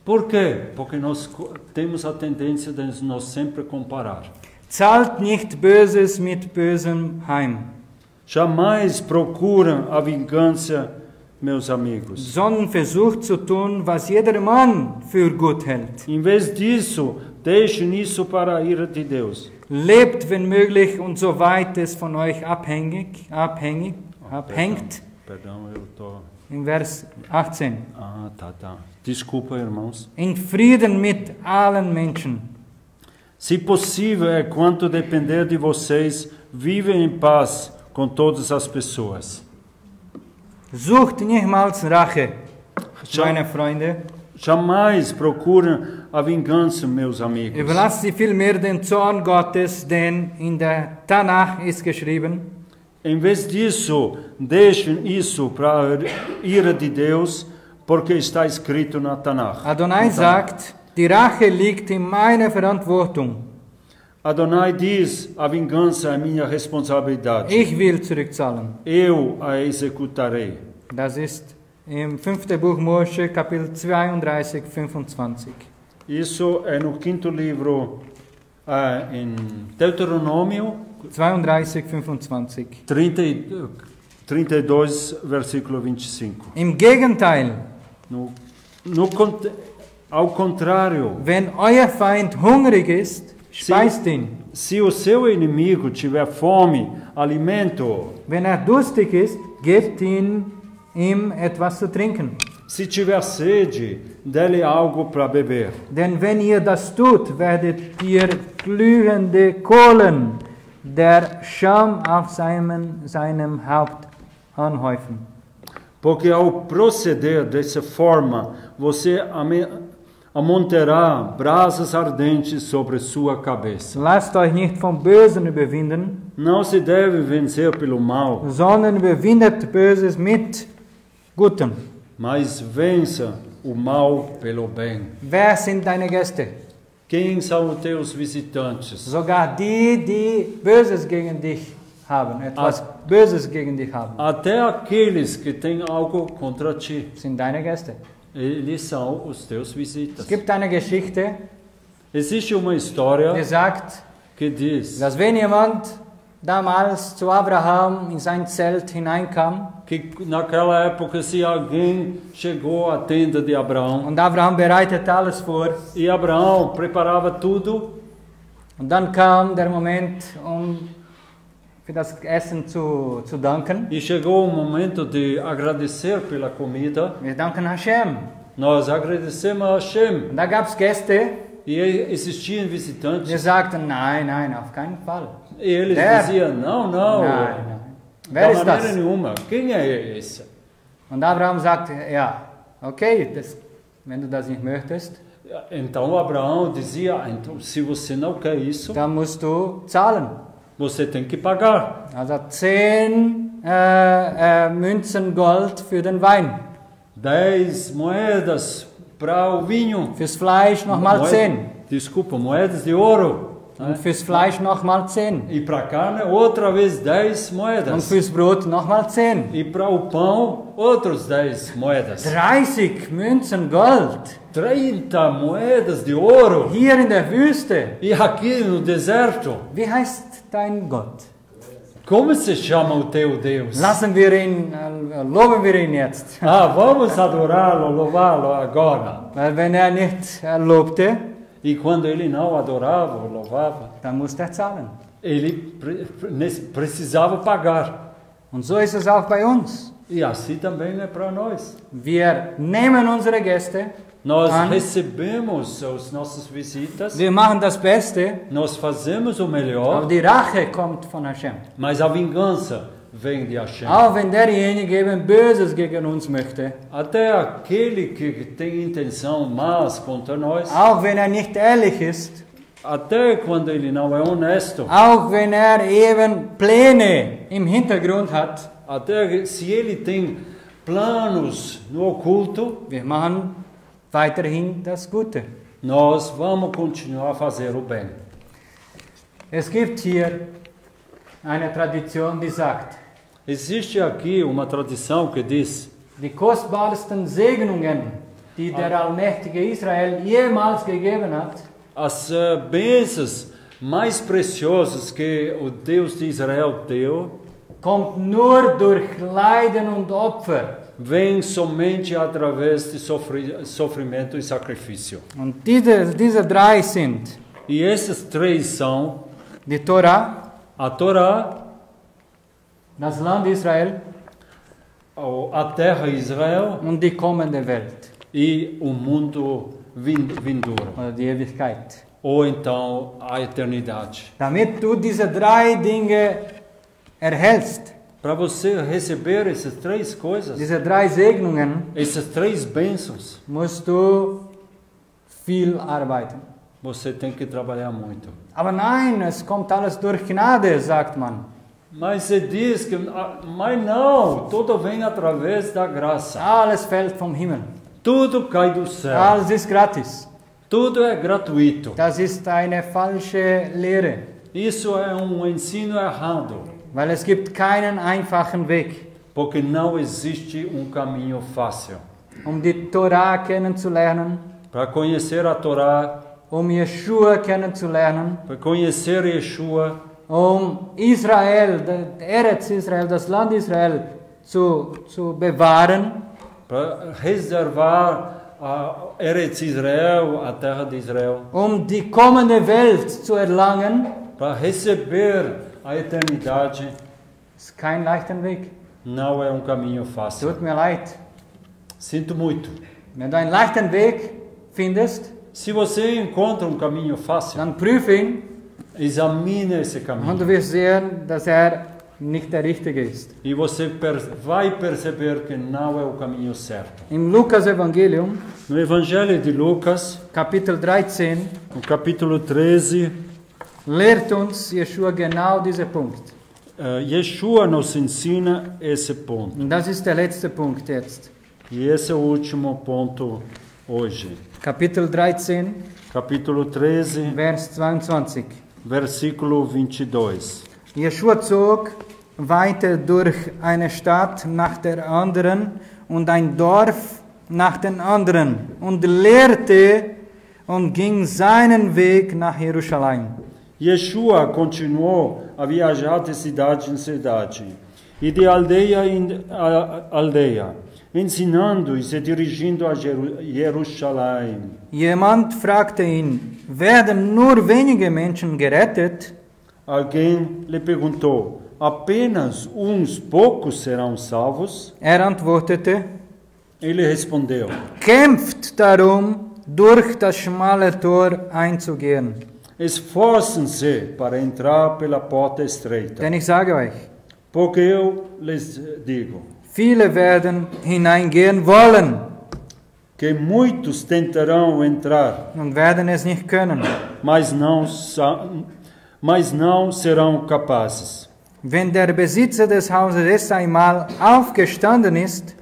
Por quê? Porque nós temos a tendência de nos sempre comparar. Zahlt nicht Böses mit Bösem heim, Jamais procuram a vingança, meus amigos. sondern versucht zu tun, was jeder Mann für gut hält. Em vez disso, deixem isso para a ira de Deus. Lebt, wenn möglich, und soweit es von euch abhängt, Perdão, eu estou... im Vers 18, Tá. Desculpa, irmãos. in Frieden mit allen Menschen. Se possível, é quanto depender de vocês, vivem em paz com todas as pessoas. Sucht niemals Rache, meine Freunde. Jamais procurem a vingança, meus amigos. Überlasst sie vielmehr den Zorn Gottes, denn in der Tanach ist geschrieben, Em vez disso, deixem isso para a ira de Deus, porque está escrito na Tanakh. Adonai sagt, die Rache liegt in meiner Verantwortung. Adonai diz, a vingança é minha responsabilidade. Ich will zurückzahlen. Eu a executarei. Das ist im 5. Buch Moshe, Kapitel 32, 25. Isso é no quinto livro, em Deuteronômio 32, 25. 32, versículo 25. Im Gegenteil, Ao contrário, wenn euer Feind hungrig ist, speist ihn. se o seu inimigo tiver fome, alimento-o. Wenn durstig ist, gebt ihm etwas zu trinken. Se tiver sede, dê-lhe algo para beber. Denn wenn ihr das tut, werdet ihr glühende Kohlen der Scham auf seinem Haupt anhäufen. Porque ao proceder dessa forma, você amontará brasas ardentes sobre sua cabeça. Lasst euch nicht vom Bösen überwinden, Não se deve vencer pelo mal, sondern überwindet Böses mit Gutem. mas vença o mal pelo bem. Wer sind deine Gäste? Quem são os teus visitantes? Sogar die Böses gegen dich haben, etwas Böses gegen dich haben, Até aqueles que têm algo contra ti. sind deine Gäste. Eles são os teus Es visitas. gibt eine Geschichte, Existe uma die história sagt, que diz dass wenn jemand damals zu Abraham in sein Zelt hineinkam que naquela época, se alguém chegou à tenda de Abraão und Abraham bereitete alles vor e Abraão preparava tudo, und dann kam der Moment, für das Essen zu danken. e chegou o momento de agradecer pela comida, Wir danken Hashem. nós agradecemos a Hashem. Und da gab es Gäste, E existiam visitantes, die sagten, nein, auf keinen Fall. e eles Wer? diziam, não, não, Nein. de Wer ist maneira das? nenhuma, quem é esse? Und Abraham sagte, ja, okay, wenn du das nicht möchtest, Então Abraão dizia, então, se você não quer isso, dann musst du zahlen. você tem que pagar. Also 10 Münzen Gold für den Wein. 10 moedas para o vinho. Fürs Fleisch nochmal 10. Desculpa, moedas de ouro. Und fürs Fleisch nochmal 10. E para a carne, outra vez 10 Und moedas. fürs Brot nochmal 10. E para o pão, outros 10 moedas. 30 Münzen Gold. 30 moedas de ouro. Hier in der Wüste. E aqui no deserto, Wie heißt dein Gott? como se chama o teu Deus? Lassen wir ihn, loben wir ihn jetzt. Vamos adorá-lo, louvá-lo agora. Weil wenn nicht lobte, E quando ele não adorava, louvava, dann musste zahlen. ele precisava pagar. Und so ist es auch bei uns. E assim também é para nós. Wir nehmen unsere Gäste, Nós an, recebemos as nossas visitas, wir machen das Beste, nós fazemos o aber melhor, die Rache kommt von Hashem. mas a vingança vem de Hashem. Auch wenn derjenige eben Böses gegen uns möchte, Até aquele que tem intenção más contra nós, auch wenn nicht ehrlich ist, até quando ele não é honesto, auch wenn eben Pläne im Hintergrund hat, até se ele tem planos no oculto, wir machen weiterhin das Gute. nós vamos continuar a fazer o bem. Es gibt hier eine Tradition, die sagt, Existe aqui uma tradição que diz: die kostbarsten Segnungen, die der allmächtige Israel jemals gegeben hat, as bênçãos mais preciosas que o Deus de Israel deu, kommt nur durch Leiden und Opfer. vem somente através de sofrimento e sacrifício. Und diese drei sind E esses três são die Torah, a Torá, das Land Israel a terra Israel und die kommende Welt e o mundo vindouro, oder die Ewigkeit. ou então a eternidade. Damit du diese drei Dinge erhältst, Para você receber essas três coisas, diese drei Segnungen, essas três bênçãos, musst du viel arbeiten. você tem que trabalhar muito. Aber nein, es kommt alles durch Gnade, sagt man. Mas se diz que, mas não, tudo vem através da graça. Alles fällt vom Himmel. Tudo cai do céu. Alles ist gratis. Tudo é gratuito. Das ist eine falsche Lehre, Isso é um ensino errado, weil es gibt keinen einfachen Weg, porque não existe um caminho fácil. die Torah kennenzulernen, Para conhecer a Torá, Yeshua kennenzulernen, para conhecer Yeshua, Israel, Eretz Israel, das Land Israel zu bewahren, para reservar a Eretz Israel, a terra de Israel, die kommende Welt zu erlangen, para receber a eternidade, ist kein leichter Weg. não é um caminho fácil. Tut mir leid. Sinto muito. Wenn du einen leichten Weg findest, Se você encontra um caminho fácil, dann prüfe ihn examine esse und caminho. du wirst sehen, dass nicht der richtige ist. E você vai perceber que não é o caminho certo. Im Lukas-Evangelium, No Evangelho de Lucas, Kapitel 13, no capítulo 13, lehrt uns Yeshua genau diesen Punkt. Yeshua nos ensina esse ponto. Und das ist der letzte Punkt jetzt. E esse é o último ponto hoje. Kapitel 13, Capítulo 13, Vers 22. versículo 22. Yeshua zog weiter durch eine Stadt nach der anderen und ein Dorf nach dem anderen und lehrte und ging seinen Weg nach Jerusalém. Yeshua continuou a viajar de cidade em cidade e de aldeia em aldeia, ensinando e se dirigindo a Jerusalém. Jemand fragte ihn, werden nur wenige Menschen gerettet? Alguém lhe perguntou: apenas uns poucos serão salvos? Antwortete, Ele respondeu: kämpft darum, durch das schmale Tor einzugehen. esforcem-se para entrar pela porta estreita. Denn ich sage euch, Porque eu lhes digo viele werden hineingehen wollen que muitos tentarão entrar, und werden es nicht können. mas não serão capazes. Wenn der Besitzer des Hauses erst einmal aufgestanden ist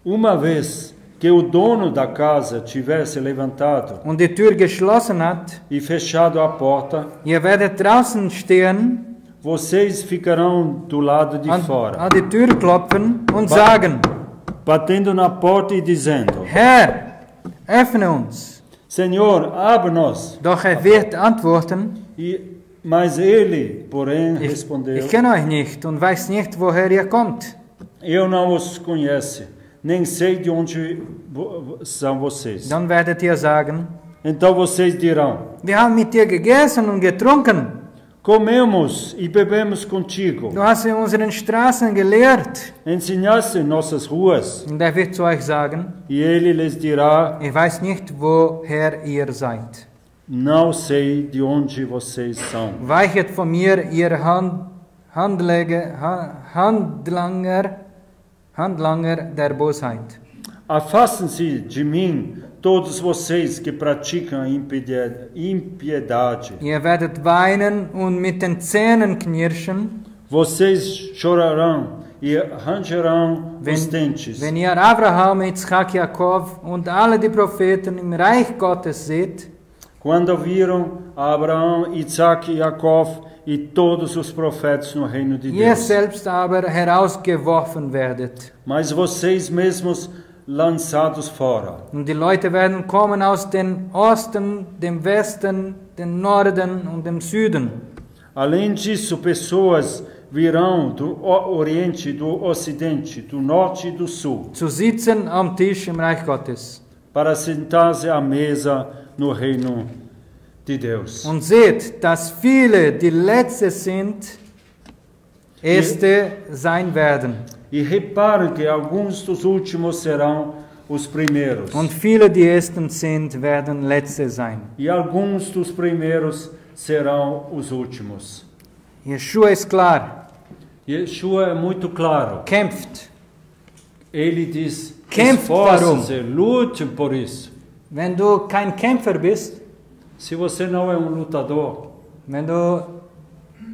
Uma vez que o dono da casa tivesse levantado und die Tür geschlossen hat, e fechado a porta, ihr werdet draußen stehen, vocês ficarão do lado de fora, an die Tür klopfen und sagen, batendo na porta e dizendo: Herr, öffne uns. Senhor, abre-nos. Doch wird antworten, Mas ele, porém, respondeu: ich kenne euch nicht und weiß nicht, woher ihr kommt. Eu não os conheço, nem sei de onde são vocês. Dann werdet ihr sagen, Então vocês dirão: wir haben mit dir gegessen und getrunken. comemos e bebemos contigo, Du hast in unseren Straßen gelehrt. ensinaste em nossas ruas. Und er wird zu euch sagen, E ele lhes dirá: ich weiß nicht, woher ihr seid. não sei de onde vocês são. Weichet von mir, ihr Handlanger der Bosheit. Afastem-se de mim, todos vocês que praticam impiedade. Ihr werdet weinen und mit den Zähnen knirschen, Vocês chorarão e rangerão os dentes. wenn ihr Abraham, Isaac, Jakob und alle die Propheten im Reich Gottes seht. Quando viram Abraão, Isaac e Jacó e todos os profetas no reino de Ihr Deus. selbst aber herausgeworfen werdet. Mas vocês mesmos lançados fora. Und die Leute werden kommen aus dem Osten, dem Westen, dem Norden und dem Süden. Além disso, pessoas virão do Oriente, do Ocidente, do Norte e do Sul, Zu sitzen am Tisch im Reich Gottes. para sentar-se à mesa no reino de Deus. Und seht, dass viele, die Letzte sind, Erste sein werden. E reparem que alguns dos últimos serão os primeiros. Und viele, die Ersten sind, werden Letzte sein. E alguns dos primeiros serão os últimos. Yeshua ist klar. Yeshua é muito claro. Kämpft. Ele diz: Kämpft esforcem-se, lutem por isso. Wenn du kein Kämpfer bist, Se você não é um lutador, wenn du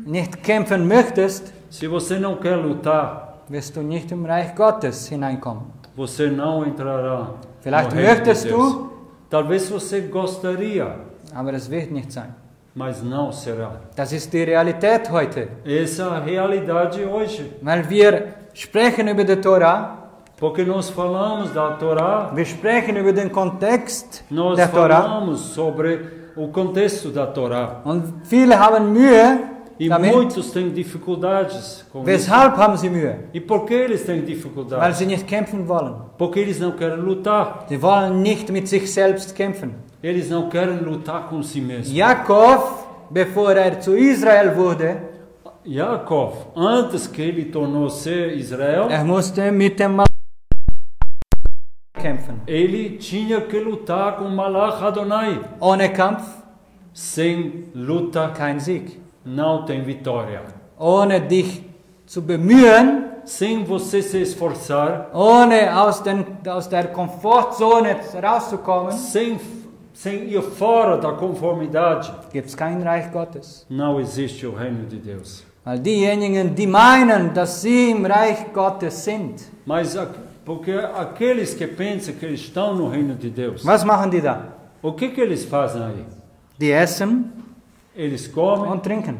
nicht kämpfen möchtest, Se você não quer lutar, wirst du nicht im Reich Gottes hineinkommen. você não entrará Vielleicht no reino de möchtest Deus. du, Talvez você gostaria, aber das wird nicht sein. mas não será. Das ist die Realität heute. Essa é a realidade hoje. Weil wir sprechen über die Torah, Porque nós falamos da Torá, wir sprechen über den Kontext nós der Torah falamos sobre o contexto da Torá. und viele haben Mühe E damit. muitos têm dificuldades com isso. Weshalb haben sie Mühe? E por que eles têm Weil dificuldades? sie nicht kämpfen wollen. Porque eles não querem lutar. Sie wollen nicht mit sich selbst kämpfen. Eles não querem lutar com si mesmos. Jakob, bevor zu Israel wurde, Jacob, antes que ele tornou-se Israel, musste mit dem Mal kämpfen. ele tinha que lutar com Malach Adonai. Ohne Kampf Sem luta, kein Sieg. não tem vitória. Ohne dich zu bemühen, Sem você se esforçar, ohne aus der Komfortzone rauszukommen, sem ir fora da conformidade, gibt es kein Reich Gottes. não existe o reino de Deus. Weil diejenigen, die meinen, dass sie im Reich Gottes sind, Mas porque aqueles que pensam que estão no reino de Deus, was machen die da? o que eles fazem aí? Die essen Eles comem und trinken.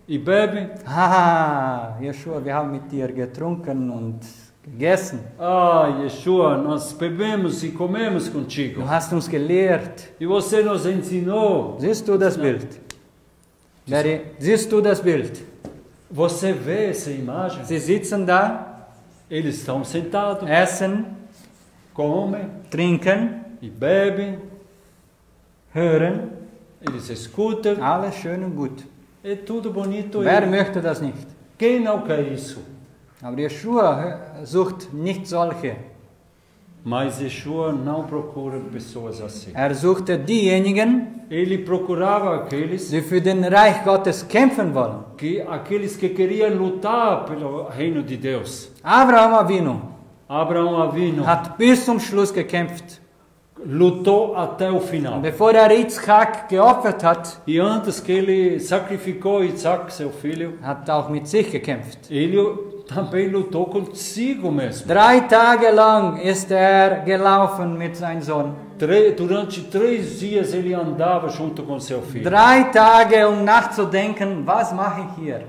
e bebem. Haha, Joshua, wir haben mit dir getrunken und gegessen. Ah, Yeshua, nós bebemos e comemos contigo. Du hast uns gelehrt. E você nos ensinou. Siehst du das Bild? Barry, siehst du das Bild? Você vê essa imagem? Sie sitzen da, Eles estão sentados, essen, comem trinken, e bebem. hören, Eles escutam. alles schön und gut. É tudo bonito. Wer E möchte das nicht? quem não quer isso? Aber Joshua sucht nicht solche. Mas Yeshua não procura pessoas assim. Suchte diejenigen, Ele procurava aqueles die für den Reich Gottes kämpfen wollen. aqueles que queriam lutar pelo reino de Deus. Abraham Avinu Abraão Avinu hat bis zum Schluss gekämpft. lutou até o final. Bevor Yitzchak geopfert hat, E antes que ele sacrificou Isaac, seu filho, hat auch mit sich gekämpft. ele também lutou consigo mesmo. 3 Tage lang ist gelaufen mit seinem Sohn. Durante 3 dias ele andava junto com seu filho. 3 Tage, nachzudenken, was mache ich hier?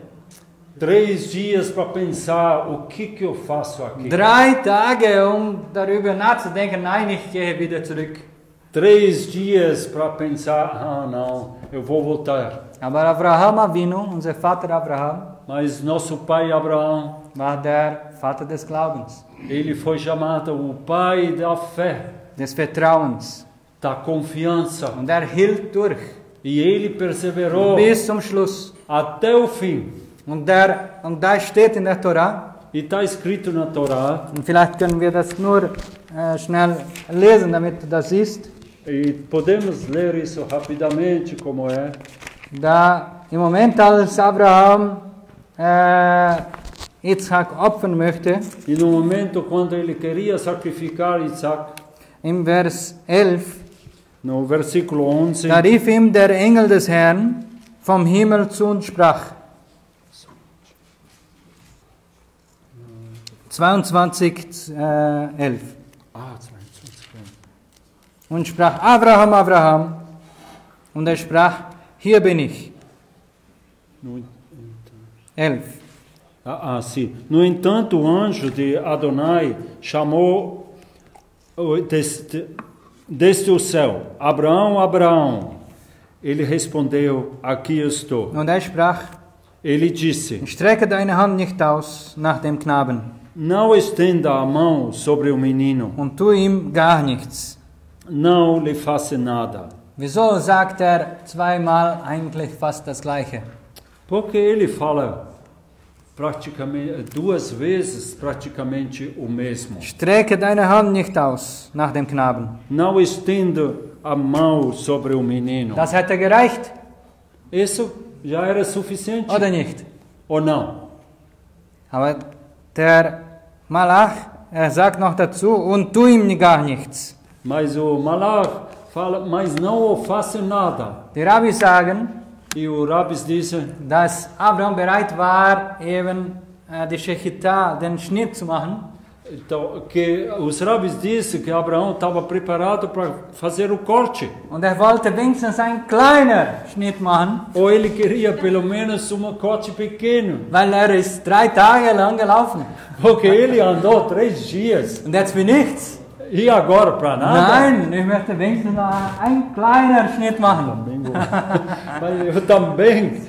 3 dias para pensar o que eu faço aqui. 3 Tage, darüber nachzudenken, nein, ich gehe wieder zurück. 3 dias para pensar, ah não, eu vou voltar. Aber Abraham Avinu, unser Vater Abraham, Mas nosso pai Abraão, war der Vater des Glaubens, ele foi chamado o pai da fé, des Vertrauens. da confiança. Und hielt durch E ele perseverou bis zum Schluss. até o fim. Und da steht in der Torah, E está escrito na Torá, und vielleicht können wir das nur schnell lesen, damit du das siehst, e podemos ler isso rapidamente como é. da im Moment, als Abraham Yitzchak opfern möchte, E no momento quando ele queria sacrificar Isaac, im Vers 11, no versículo 11, da rief ihm der Engel des Herrn vom Himmel zu und sprach, 22, 11. Und sprach, Abraham, Abraham. Und er sprach, hier bin ich. 11. Sim. No entanto, o anjo de Adonai chamou desde o céu, Abraão, Abraão. Ele respondeu, aqui estou. Und er sprach, Ele disse, strecke deine Hand nicht aus nach dem Knaben não estenda a mão sobre o menino, und tu ihm gar nichts. não lhe faça nada. Wieso sagt er zweimal eigentlich fast das Gleiche? Porque ele fala praticamente 2 vezes praticamente o mesmo. Strecke deine Hand nicht aus nach dem Knaben. Não estenda a mão sobre o menino. Das hätte gereicht, Isso já era suficiente oder nicht? ou não? Aber der Malach, sagt noch dazu, und tu ihm gar nichts. Mas o Malach fala, mas não faça nada. Die Rabbis sagen, E o Rabbis dizem dass Abraham bereit war, eben die Shechita, den Schnitt zu machen. Então, que os rabis disseram que Abraão estava preparado para fazer o corte. Und wollte wenigstens einen kleinen Schnitt machen, Ou ele queria pelo menos um corte pequeno. weil ist 3 Tage lang gelaufen. Porque ele andou 3 dias. Und jetzt für nichts. E agora para nada? Nein, ich möchte wenigstens noch einen kleinen Schnitt machen. Mas eu também,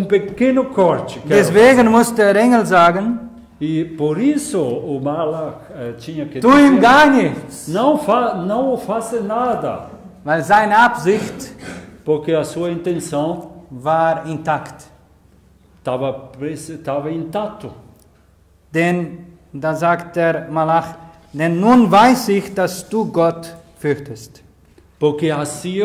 pequeno corte. quero. Deswegen muss der Engel sagen, E por isso o Malach tinha que tu ihm gar nichts. não faça nada, Weil seine Absicht porque a sua intenção war intakt. estava intacto. Denn, da sagt der Malach, denn nun weiß ich, dass du Gott fürchtest. Porque assim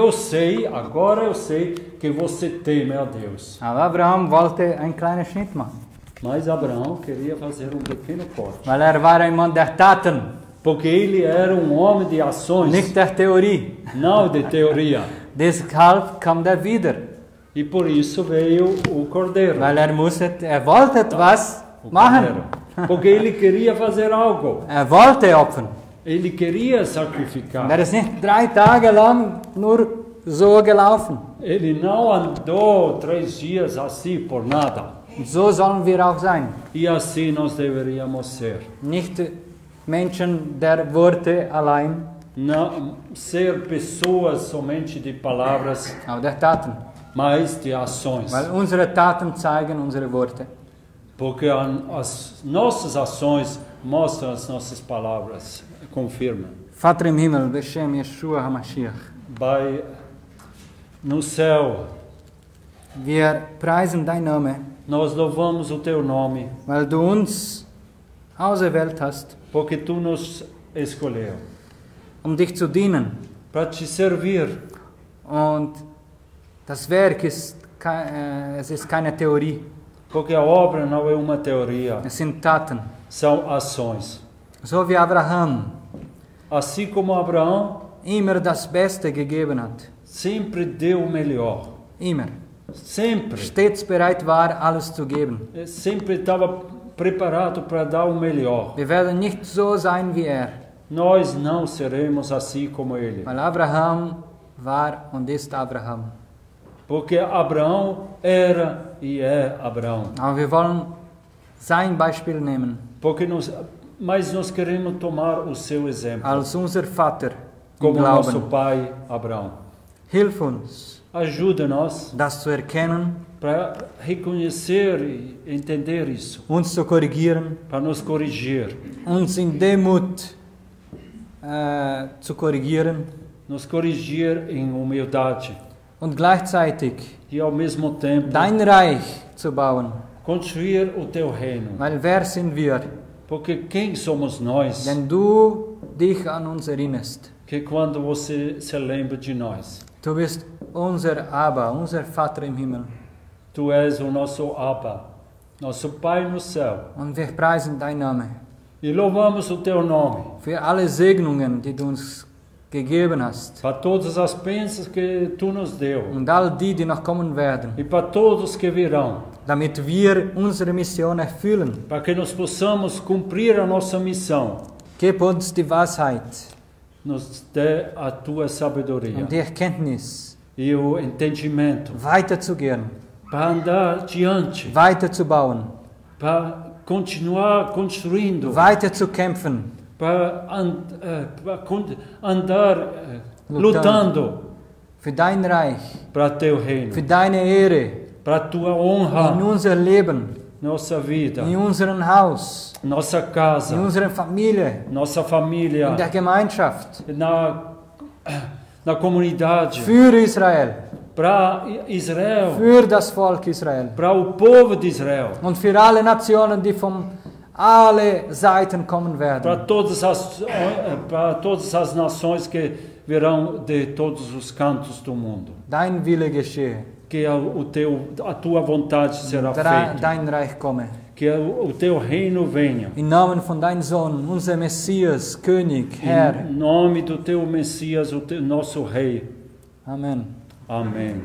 agora eu sei que você teme a Deus. Aber Abraham wollte einen kleinen Schnitt machen. Mas Abraão queria fazer pequeno corte. Weil war ein Mann der Taten, Porque ele era homem de ações, nicht der Theorie. não de teoria. Deshalb kam der wieder. E por isso veio o cordeiro. Weil wollte etwas machen. Cordeiro. Porque ele queria fazer algo. Wollte opfern. Ele queria sacrificar. Und ist nicht 3 Tage lang nur so gelaufen. Ele não andou 3 dias assim por nada. Und so sollen wir auch sein. E assim nós deveríamos ser. Nicht Menschen der Worte allein, Não ser pessoas somente de palavras, aber der Taten. mas de ações. Weil unsere Taten zeigen unsere Worte. Porque as nossas ações mostram as nossas palavras, confirmam. Vater im Himmel, Beshem Yeshua HaMashiach, Pai, no céu, wir preisen dein Name, nós louvamos o teu nome, weil du uns auserwählt hast, porque tu nos escolheu dich zu dienen. para te servir. Und das Werk ist, es ist keine Theorie, Porque a obra não é uma teoria, es sind Taten. são ações. So wie Abraham Assim como Abraão immer das Beste gegeben hat, sempre deu o melhor, immer, sempre, stets bereit war, alles zu geben. sempre estava preparado para dar o melhor. Wir werden nicht so sein wie Nós não seremos assim como ele, weil Abraham war und ist Abraham. porque Abraão era e é Abraão. Aber wir wollen sein Beispiel nehmen, Mas nós queremos tomar o seu exemplo, als unser Vater im como nosso Glauben. pai Abraão. Hilf uns, Ajuda-nos das zu erkennen, para reconhecer e entender isso, uns zu korrigieren, para nos corrigir, uns in Demut zu korrigieren nos corrigir em humildade und gleichzeitig e ao mesmo tempo dein Reich zu bauen. construir o teu reino. Weil wer sind wir, Porque quem somos nós wenn du dich an uns erinnerst? que quando você se lembra de nós, Du bist unser Abba, unser Vater im Himmel. tu és o nosso Abba, nosso Pai no céu. Und wir preisen dein Name E louvamos o teu nome für alle Segnungen, die du uns gegeben hast. para todas as bênçãos que tu nos deu Und all die noch kommen werden, e para todos que virão, damit wir unsere Mission erfüllen. para que nós possamos cumprir a nossa missão. Gib uns die Weisheit Nos dê a tua sabedoria und die Erkenntnis, e o entendimento weiterzugehen, para andar diante, weiterzubauen, para continuar construindo, weiter zu kämpfen, para andar lutando für dein Reich, para teu reino, für deine Ehre, para tua in honra, unser Leben, nossa vida, in unserem Haus, nossa in casa, unserer Familie, nossa in família, der Gemeinschaft, na comunidade, für Israel, para Israel, für das Volk Israel para o povo de Israel, und für alle Nationen, die von alle Seiten kommen para werden. todas as nações que virão de todos os cantos do mundo. Dein Wille geschehe, Que a tua vontade será feita, dein Reich komme. que o teu reino venha. Im Namen von deinem Sohn, unser Messias, König, Herr. Em nome do teu Messias, nosso Rei. Amen. Amém.